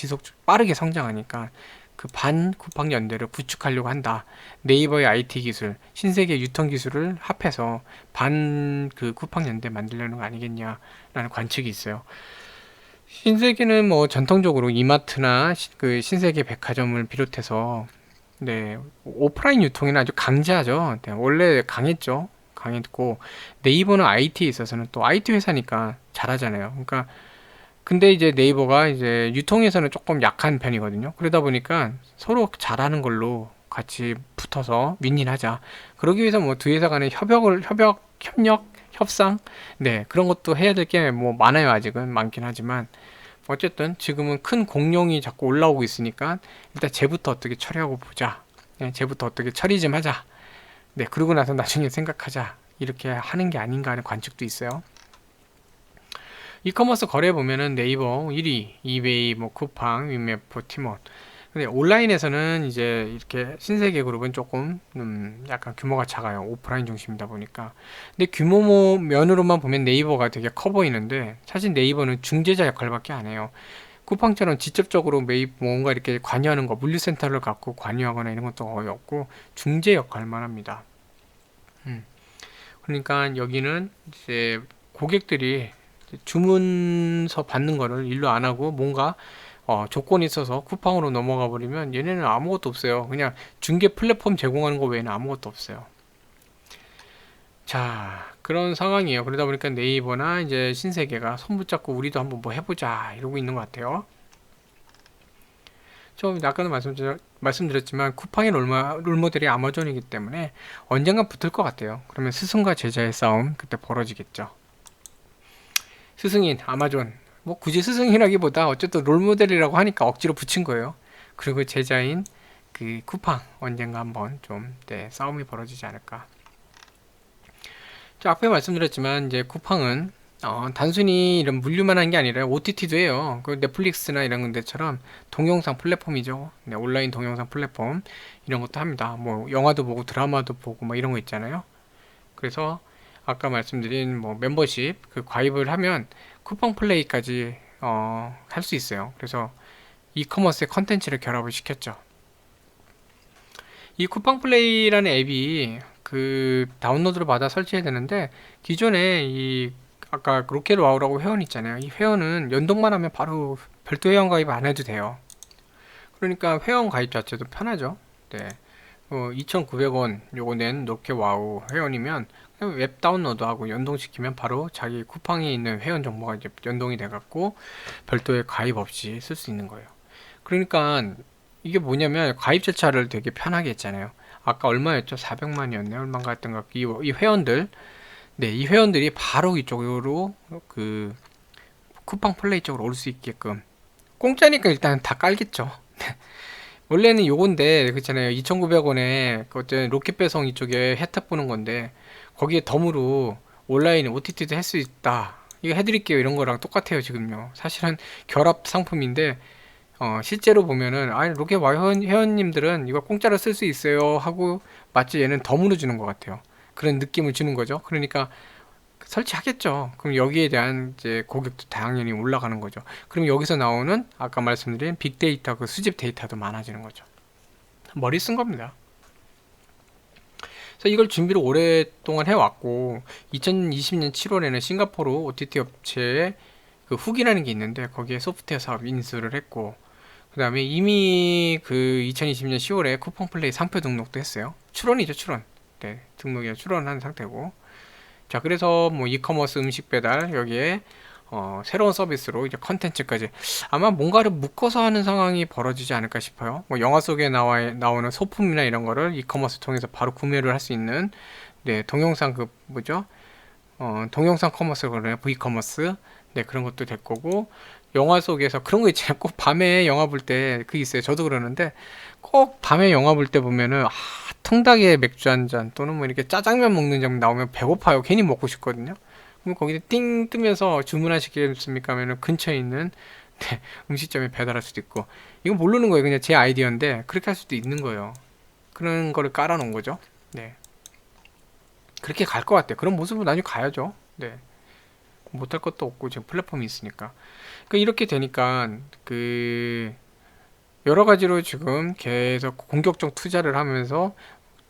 빠르게 성장하니까 그 반 쿠팡 연대를 구축하려고 한다. 네이버의 IT 기술, 신세계 유통 기술을 합해서 반 그 쿠팡 연대 만들려는 거 아니겠냐라는 관측이 있어요. 신세계는 뭐 전통적으로 이마트나 그 신세계 백화점을 비롯해서 네, 오프라인 유통에는 아주 강자죠. 네, 원래 강했죠. 강했고 네이버는 IT에 있어서는 또 IT 회사니까 잘하잖아요. 그러니까 근데 이제 네이버가 이제 유통에서는 조금 약한 편이거든요. 그러다 보니까 서로 잘하는 걸로 같이 붙어서 윈윈하자. 그러기 위해서 뭐 두 회사 간의 협력, 협상, 네, 그런 것도 해야 될 게 뭐 많아요. 아직은 많긴 하지만 어쨌든 지금은 큰 공룡이 자꾸 올라오고 있으니까 일단 쟤부터 어떻게 처리하고 보자. 네, 쟤부터 어떻게 처리 좀 하자. 네, 그러고 나서 나중에 생각하자. 이렇게 하는 게 아닌가 하는 관측도 있어요. 이커머스 거래 보면은 네이버 1위, 이베이, 뭐 쿠팡, 위메프, 티몬. 근데 온라인에서는 이제 이렇게 신세계 그룹은 조금 약간 규모가 작아요. 오프라인 중심이다 보니까. 근데 규모 면으로만 보면 네이버가 되게 커 보이는데 사실 네이버는 중재자 역할밖에 안 해요. 쿠팡처럼 직접적으로 매입 뭔가 이렇게 관여하는 거, 물류센터를 갖고 관여하거나 이런 것도 거의 없고 중재 역할만 합니다. 음. 그러니까 여기는 이제 고객들이 주문서 받는 거를 일로 안 하고 뭔가 조건이 있어서 쿠팡으로 넘어가 버리면 얘네는 아무것도 없어요. 그냥 중개 플랫폼 제공하는 거 외에는 아무것도 없어요. 자, 그런 상황이에요. 그러다 보니까 네이버나 이제 신세계가 손 붙잡고 우리도 한번 뭐 해보자 이러고 있는 것 같아요. 좀 아까도 말씀드렸지만 쿠팡의 롤모델이 아마존이기 때문에 언젠가 붙을 것 같아요. 그러면 스승과 제자의 싸움 그때 벌어지겠죠. 스승인 아마존, 뭐 굳이 스승이라기보다 어쨌든 롤모델이라고 하니까 억지로 붙인 거예요. 그리고 제자인 그 쿠팡 언젠가 한번 좀 싸움이 벌어지지 않을까. 저 앞에 말씀드렸지만 이제 쿠팡은 단순히 이런 물류만 한 게 아니라 OTT도 해요. 그 넷플릭스나 이런 데처럼 동영상 플랫폼이죠. 네, 온라인 동영상 플랫폼 이런 것도 합니다. 뭐 영화도 보고 드라마도 보고 뭐 이런 거 있잖아요. 그래서 아까 말씀드린 뭐 멤버십 그 가입을 하면 쿠팡 플레이까지 할 수 있어요. 그래서 이커머스의 컨텐츠를 결합을 시켰죠. 이 쿠팡 플레이라는 앱이 그 다운로드를 받아 설치해야 되는데 기존에 이 아까 로켓 와우라고 회원 있잖아요. 이 회원은 연동만 하면 바로 별도 회원 가입 안 해도 돼요. 그러니까 회원 가입 자체도 편하죠. 네. 2,900원 요거 낸 로켓 와우 회원이면 그냥 웹 다운로드하고 연동시키면 바로 자기 쿠팡에 있는 회원 정보가 이제 연동이 돼갖고 별도의 가입 없이 쓸 수 있는 거예요. 그러니까 이게 뭐냐면 가입 절차를 되게 편하게 했잖아요. 아까 얼마였죠? 400만이었네. 얼마인가 했던가. 이 회원들, 네, 이 회원들이 바로 이쪽으로 그 쿠팡 플레이 쪽으로 올 수 있게끔 공짜니까 일단 다 깔겠죠. 원래는 요건데 그렇잖아요. 2,900원에 어쨌든 로켓 배송 이쪽에 혜택 보는 건데 거기에 덤으로 온라인 OTT도 할 수 있다. 이거 해드릴게요. 이런 거랑 똑같아요. 지금요. 사실은 결합 상품인데 실제로 보면은 로켓 와 회원님들은 이거 공짜로 쓸 수 있어요 하고 마치 얘는 덤으로 주는 것 같아요. 그런 느낌을 주는 거죠. 그러니까 설치하겠죠. 그럼 여기에 대한 이제 고객도 당연히 올라가는 거죠. 그럼 여기서 나오는 아까 말씀드린 빅데이터 그 수집 데이터도 많아지는 거죠. 머리 쓴 겁니다. 그래서 이걸 준비를 오랫동안 해왔고 2020년 7월에는 싱가포르 OTT 업체의 그 훅이라는 게 있는데 거기에 소프트웨어 사업 인수를 했고 그 다음에 이미 그 2020년 10월에 쿠팡 플레이 상표 등록도 했어요. 출원이죠, 출원. 네, 등록이 출원한 상태고. 자, 그래서 뭐 이커머스 음식 배달 여기에 새로운 서비스로 이제 컨텐츠까지 아마 뭔가를 묶어서 하는 상황이 벌어지지 않을까 싶어요. 뭐 영화 속에 나오는 소품이나 이런 거를 이커머스 통해서 바로 구매를 할 수 있는 네, 동영상 그 뭐죠? 동영상 커머스 그러네요. V커머스. 네, 그런 것도 될 거고 영화 속에서 그런 거 있잖아요. 꼭 밤에 영화 볼 때 그 있어요. 저도 그러는데 꼭 밤에 영화 볼 때 보면은 통닭에 맥주 한 잔 또는 뭐 이렇게 짜장면 먹는 장면 나오면 배고파요. 괜히 먹고 싶거든요. 그럼 거기에 띵 뜨면서 주문하시겠습니까 하면은 근처에 있는 네, 음식점에 배달할 수도 있고 이건 모르는 거예요. 그냥 제 아이디어인데 그렇게 할 수도 있는 거예요. 그런 거를 깔아 놓은 거죠. 네. 그렇게 갈 것 같아요. 그런 모습으로 나중에 가야죠. 네. 못할 것도 없고 지금 플랫폼이 있으니까. 그러니까 이렇게 되니까 그 여러 가지로 지금 계속 공격적 투자를 하면서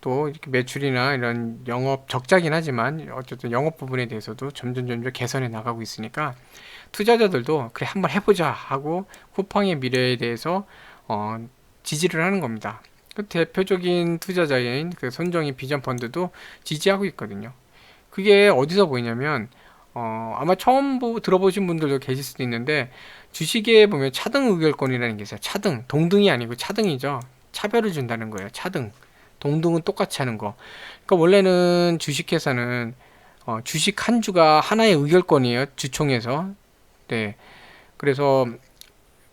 또 이렇게 매출이나 이런 영업 적자긴 하지만 어쨌든 영업 부분에 대해서도 점점 개선해 나가고 있으니까 투자자들도 그래 한번 해보자 하고 쿠팡의 미래에 대해서 지지를 하는 겁니다. 그 대표적인 투자자인 그 손정희 비전 펀드도 지지하고 있거든요. 그게 어디서 보이냐면 아마 처음 들어보신 분들도 계실 수도 있는데 주식에 보면 차등 의결권이라는 게 있어요. 차등, 동등이 아니고 차등이죠. 차별을 준다는 거예요. 차등, 동등은 똑같이 하는 거. 그러니까 원래는 주식회사는 주식 한 주가 하나의 의결권이에요. 주총에서. 네. 그래서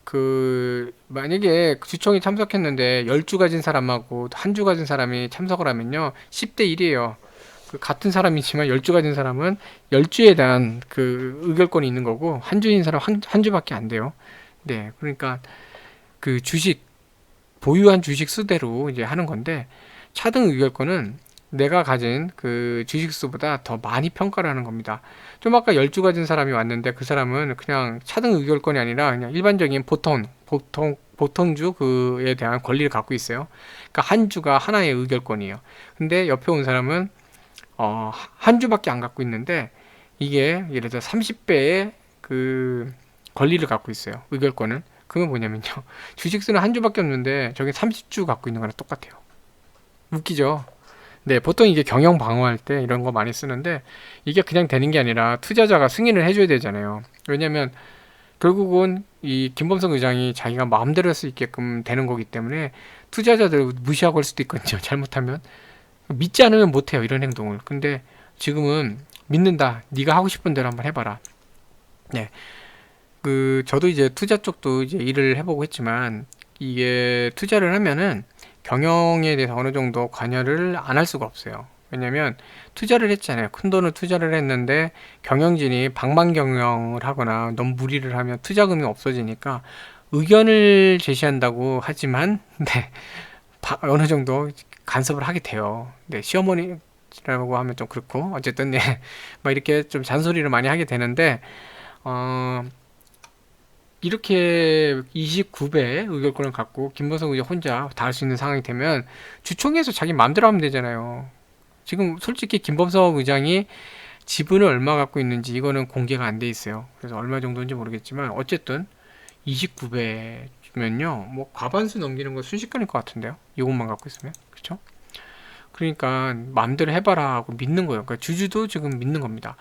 그 만약에 주총이 참석했는데 10주 가진 사람하고 한 주 가진 사람이 참석을 하면요. 10대 1이에요. 그 같은 사람이지만 10주 가진 사람은 10주에 대한 그 의결권이 있는 거고 한 주인 사람 한 주밖에 안 돼요. 네. 그러니까 그 주식 보유한 주식 수대로 이제 하는 건데 차등 의결권은 내가 가진 그 주식 수보다 더 많이 평가를 하는 겁니다. 좀 아까 10주 가진 사람이 왔는데 그 사람은 그냥 차등 의결권이 아니라 그냥 일반적인 보통주 그에 대한 권리를 갖고 있어요. 그러니까 한 주가 하나의 의결권이에요. 근데 옆에 온 사람은 한 주밖에 안 갖고 있는데 이게 예를 들어 30배의 그 권리를 갖고 있어요. 의결권을. 그건 뭐냐면요. 주식수는 한 주밖에 없는데 저게 30주 갖고 있는 거랑 똑같아요. 웃기죠? 네, 보통 이게 경영 방어할 때 이런 거 많이 쓰는데 이게 그냥 되는 게 아니라 투자자가 승인을 해줘야 되잖아요. 왜냐면 결국은 이 김범석 의장이 자기가 마음대로 할 수 있게끔 되는 거기 때문에 투자자들 무시하고 할 수도 있거든요. 잘못하면 믿지 않으면 못해요, 이런 행동을. 근데 지금은 믿는다. 네가 하고 싶은 대로 한번 해봐라. 네, 저도 이제 투자 쪽도 이제 일을 해보고 했지만 이게 투자를 하면은 경영에 대해서 어느 정도 관여를 안 할 수가 없어요. 왜냐면 투자를 했잖아요. 큰 돈을 투자를 했는데 경영진이 방만 경영을 하거나 너무 무리를 하면 투자금이 없어지니까 의견을 제시한다고 하지만 네, 어느 정도 간섭을 하게 돼요. 네, 시어머니라고 하면 좀 그렇고 어쨌든 네, 막 이렇게 좀 잔소리를 많이 하게 되는데 어, 이렇게 29배 의결권을 갖고 김범석 의장 혼자 다 할 수 있는 상황이 되면 주총에서 자기 마음대로 하면 되잖아요. 지금 솔직히 김범석 의장이 지분을 얼마 갖고 있는지 이거는 공개가 안 돼 있어요. 그래서 얼마 정도인지 모르겠지만 어쨌든 29배면요. 뭐 과반수 넘기는 거 순식간일 것 같은데요. 이것만 갖고 있으면. 그렇죠? 그러니까 마음대로 해봐라 하고 믿는 거예요. 그러니까 주주도 지금 믿는 겁니다.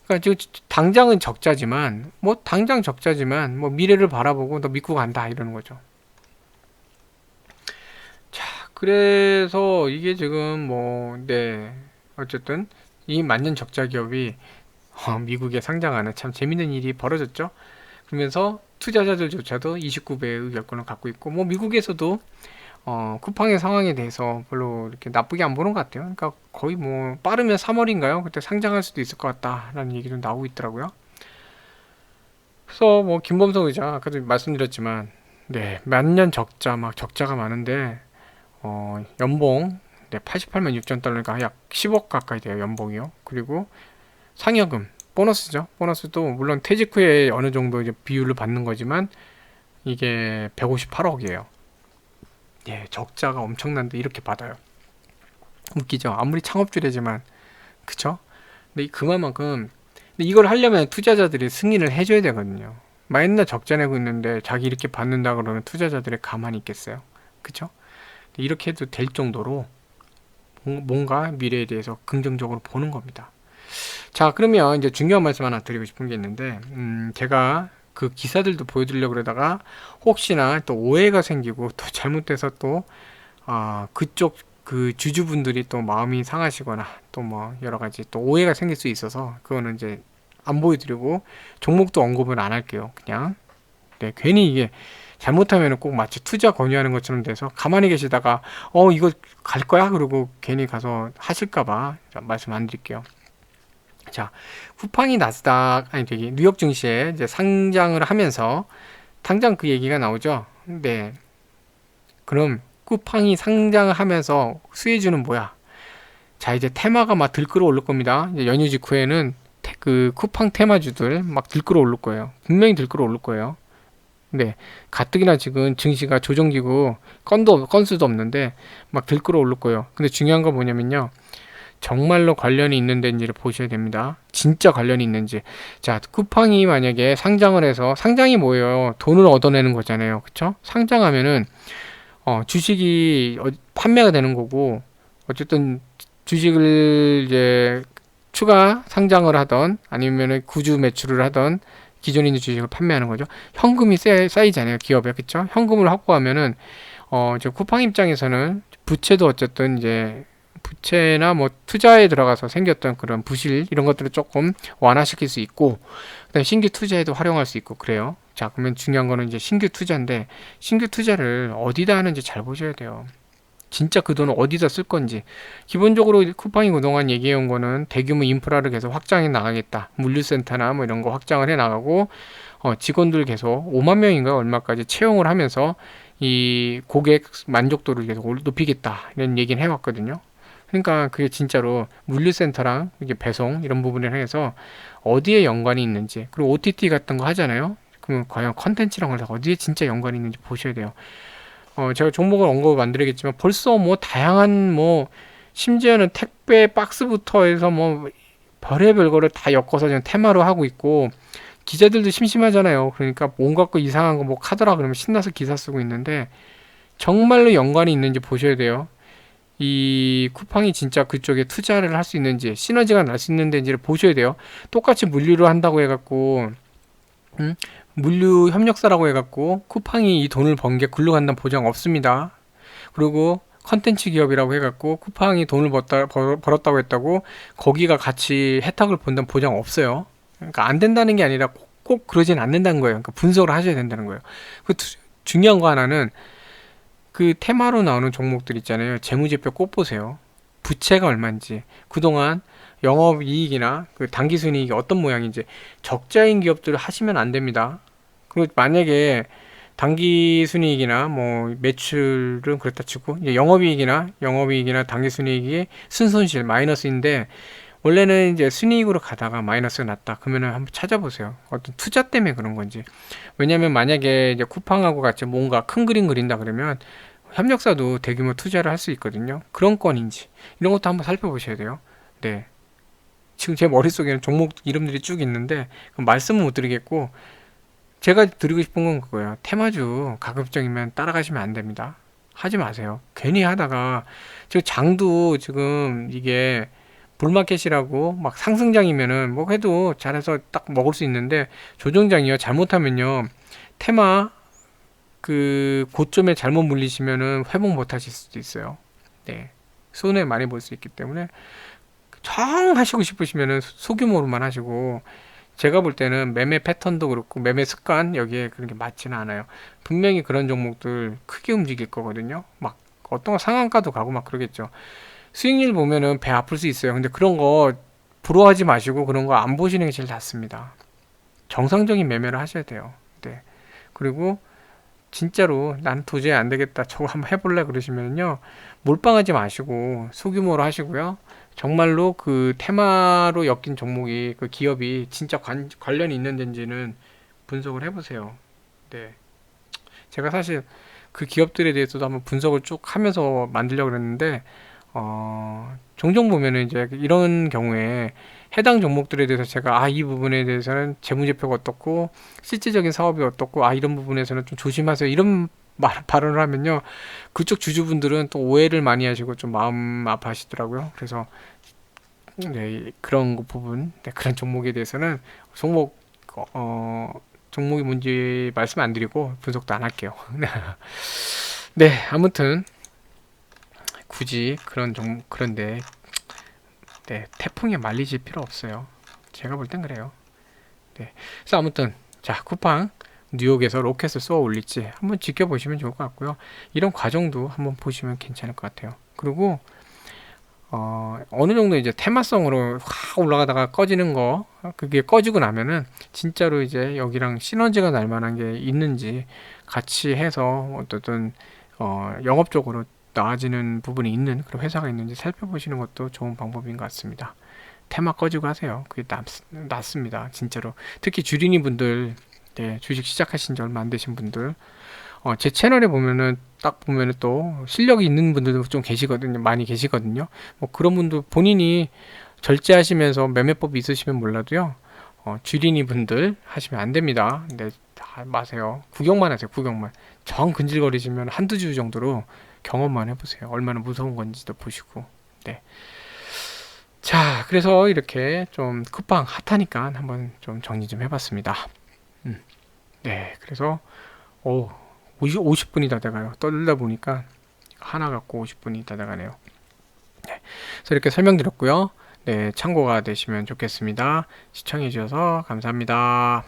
그러니까 지금 당장은 적자지만 뭐 당장 적자지만 뭐 미래를 바라보고 너 믿고 간다 이러는 거죠. 자, 그래서 이게 지금 뭐 네, 어쨌든 이 만년 적자 기업이 미국에 상장하는 참 재밌는 일이 벌어졌죠. 그러면서 투자자들조차도 29배의 의결권을 갖고 있고 뭐 미국에서도 쿠팡의 상황에 대해서 별로 이렇게 나쁘게 안 보는 것 같아요. 그러니까 거의 뭐 빠르면 3월인가요? 그때 상장할 수도 있을 것 같다라는 얘기도 나오고 있더라고요. 그래서 뭐 김범석 의장 아까도 말씀드렸지만 네, 만년 적자 막 적자가 많은데 연봉 네, 88만 6천 달러니까 약 10억 가까이 돼요. 연봉이요. 그리고 상여금 보너스죠. 보너스도 물론 퇴직 후에 어느 정도 이제 비율을 받는 거지만 이게 158억이에요. 예, 적자가 엄청난데 이렇게 받아요. 웃기죠? 아무리 창업주래지만 그쵸? 근데 그만큼 근데 이걸 하려면 투자자들이 승인을 해줘야 되거든요. 맨날 적자 내고 있는데 자기 이렇게 받는다 그러면 투자자들이 가만히 있겠어요. 그쵸? 이렇게 해도 될 정도로 뭔가 미래에 대해서 긍정적으로 보는 겁니다. 자, 그러면 이제 중요한 말씀 하나 드리고 싶은 게 있는데 제가 그 기사들도 보여드리려고 그러다가 혹시나 또 오해가 생기고 또 잘못돼서 또 그쪽 그 주주분들이 또 마음이 상하시거나 또 뭐 여러 가지 또 오해가 생길 수 있어서 그거는 이제 안 보여드리고 종목도 언급을 안 할게요. 그냥 네, 괜히 이게 잘못하면 꼭 마치 투자 권유하는 것처럼 돼서 가만히 계시다가 이거 갈 거야? 그러고 괜히 가서 하실까봐 말씀 안 드릴게요. 자, 쿠팡이 나스닥 아니 되게 뉴욕 증시에 이제 상장을 하면서 당장 그 얘기가 나오죠. 네. 그럼 쿠팡이 상장을 하면서 수혜주는 뭐야? 자, 이제 테마가 막 들끓어 오를 겁니다. 이제 연휴 직후에는 그 쿠팡 테마주들 막 들끓어 오를 거예요. 분명히 들끓어 오를 거예요. 네, 가뜩이나 지금 증시가 조정기고 건수도 없는데 막 들끓어 오를 거예요. 근데 중요한 건 뭐냐면요. 정말로 관련이 있는 데인지를 보셔야 됩니다. 진짜 관련이 있는지. 자, 쿠팡이 만약에 상장을 해서 상장이 뭐예요? 돈을 얻어내는 거잖아요. 그쵸? 상장하면은 주식이 판매가 되는 거고 어쨌든 주식을 이제 추가 상장을 하던 아니면은 구주 매출을 하던 기존에 있는 주식을 판매하는 거죠. 현금이 쌓이잖아요. 기업에. 그쵸? 현금을 확보하면은 이제 쿠팡 입장에서는 부채도 어쨌든 이제 부채나 뭐 투자에 들어가서 생겼던 그런 부실 이런 것들을 조금 완화시킬 수 있고 그다음에 신규 투자에도 활용할 수 있고 그래요. 자, 그러면 중요한 거는 이제 신규 투자인데 신규 투자를 어디다 하는지 잘 보셔야 돼요. 진짜 그 돈을 어디다 쓸 건지. 기본적으로 쿠팡이 그동안 얘기해 온 거는 대규모 인프라를 계속 확장해 나가겠다. 물류센터나 뭐 이런 거 확장을 해 나가고 직원들 계속 5만 명인가 얼마까지 채용을 하면서 이 고객 만족도를 계속 높이겠다. 이런 얘기는 해왔거든요. 그러니까 그게 진짜로 물류센터랑 이게 배송 이런 부분을 해서 어디에 연관이 있는지 그리고 OTT 같은 거 하잖아요. 그러면 과연 컨텐츠랑 어디에 진짜 연관이 있는지 보셔야 돼요. 제가 종목을 언급을 안 드리겠지만 벌써 뭐 다양한 뭐 심지어는 택배 박스부터 해서 뭐 별의별 거를 다 엮어서 지금 테마로 하고 있고 기자들도 심심하잖아요. 그러니까 온갖 거 이상한 거 뭐 카더라 그러면 신나서 기사 쓰고 있는데 정말로 연관이 있는지 보셔야 돼요. 이 쿠팡이 진짜 그쪽에 투자를 할 수 있는지, 시너지가 날 수 있는 데인지를 보셔야 돼요. 똑같이 물류를 한다고 해갖고 물류 협력사라고 해갖고 쿠팡이 이 돈을 번 게 글로 간다는 보장 없습니다. 그리고 컨텐츠 기업이라고 해갖고 쿠팡이 돈을 벌었다고 했다고 거기가 같이 혜택을 본다는 보장 없어요. 그러니까 안 된다는 게 아니라 꼭 그러진 않는다는 거예요. 그러니까 분석을 하셔야 된다는 거예요. 중요한 거 하나는 그 테마로 나오는 종목들 있잖아요. 재무제표 꼭 보세요. 부채가 얼마인지, 그동안 영업이익이나 그 당기순이익이 어떤 모양인지. 적자인 기업들을 하시면 안 됩니다. 그리고 만약에 당기순이익이나 뭐 매출은 그렇다 치고 이제 영업이익이나 당기순이익이 순손실 마이너스인데 원래는 이제 순이익으로 가다가 마이너스가 났다 그러면은 한번 찾아보세요. 어떤 투자 때문에 그런 건지. 왜냐면 만약에 이제 쿠팡하고 같이 뭔가 큰 그림 그린다 그러면 협력사도 대규모 투자를 할 수 있거든요. 그런 건인지 이런 것도 한번 살펴보셔야 돼요. 네. 지금 제 머릿속에는 종목 이름들이 쭉 있는데 말씀은 못 드리겠고, 제가 드리고 싶은 건 그거예요. 테마주 가급적이면 따라가시면 안 됩니다. 하지 마세요. 괜히 하다가 지금 장도 지금 이게 불마켓이라고 막 상승장이면은 뭐 해도 잘해서 딱 먹을 수 있는데, 조정장이요 잘못하면요 테마 그 고점에 잘못 물리시면은 회복 못 하실 수도 있어요. 네. 손해 많이 볼 수 있기 때문에 정 하시고 싶으시면은 소규모로만 하시고, 제가 볼 때는 매매 패턴도 그렇고 매매 습관 여기에 그런 게 맞지는 않아요. 분명히 그런 종목들 크게 움직일 거거든요. 막 어떤 거 상한가도 가고 막 그러겠죠. 수익률 보면은 배 아플 수 있어요. 근데 그런 거 부러워하지 마시고 그런 거 안 보시는 게 제일 낫습니다. 정상적인 매매를 하셔야 돼요. 네. 그리고 진짜로 난 도저히 안 되겠다 저거 한번 해볼래 그러시면요 몰빵하지 마시고 소규모로 하시고요. 정말로 그 테마로 엮인 종목이 그 기업이 진짜 관련이 있는 데인지는 분석을 해보세요. 네. 제가 사실 그 기업들에 대해서도 한번 분석을 쭉 하면서 만들려고 그랬는데 종종 보면은 이제 이런 경우에 해당 종목들에 대해서 제가 이 부분에 대해서는 재무제표가 어떻고 실질적인 사업이 어떻고 이런 부분에서는 좀 조심하세요 이런 발언을 하면요 그쪽 주주분들은 또 오해를 많이 하시고 좀 마음 아파하시더라고요. 그래서 네, 그런 부분, 네, 그런 종목에 대해서는 종목이 뭔지 말씀 안 드리고 분석도 안 할게요. 네, 아무튼 굳이 그런데 네, 태풍에 말리실 필요 없어요. 제가 볼 땐 그래요. 네, 그래서 아무튼 자 쿠팡 뉴욕에서 로켓을 쏘아 올릴지 한번 지켜보시면 좋을 것 같고요. 이런 과정도 한번 보시면 괜찮을 것 같아요. 그리고 어느 정도 이제 테마성으로 확 올라가다가 꺼지는 거, 그게 꺼지고 나면은 진짜로 이제 여기랑 시너지가 날 만한 게 있는지 같이 해서 어떤 영업적으로 나아지는 부분이 있는 그런 회사가 있는지 살펴보시는 것도 좋은 방법인 것 같습니다. 테마 꺼지고 하세요. 그게 낫습니다. 진짜로. 특히 주린이 분들, 네, 주식 시작하신 지 얼마 안 되신 분들, 제 채널에 보면은 딱 보면은 또 실력이 있는 분들도 좀 계시거든요. 많이 계시거든요. 뭐 그런 분들 본인이 절제하시면서 매매법이 있으시면 몰라도요. 주린이 분들 하시면 안 됩니다. 근데 다 마세요. 구경만 하세요. 구경만. 정 근질거리시면 한두 주 정도로 경험만 해보세요. 얼마나 무서운 건지도 보시고. 네. 자, 그래서 이렇게 좀 쿠팡 핫하니까 한번 좀 정리 좀 해봤습니다. 네, 그래서 50분이 다 돼가요. 떨다 보니까 하나 갖고 50분이 다 돼가네요. 네, 그래서 이렇게 설명드렸고요. 네, 참고가 되시면 좋겠습니다. 시청해 주셔서 감사합니다.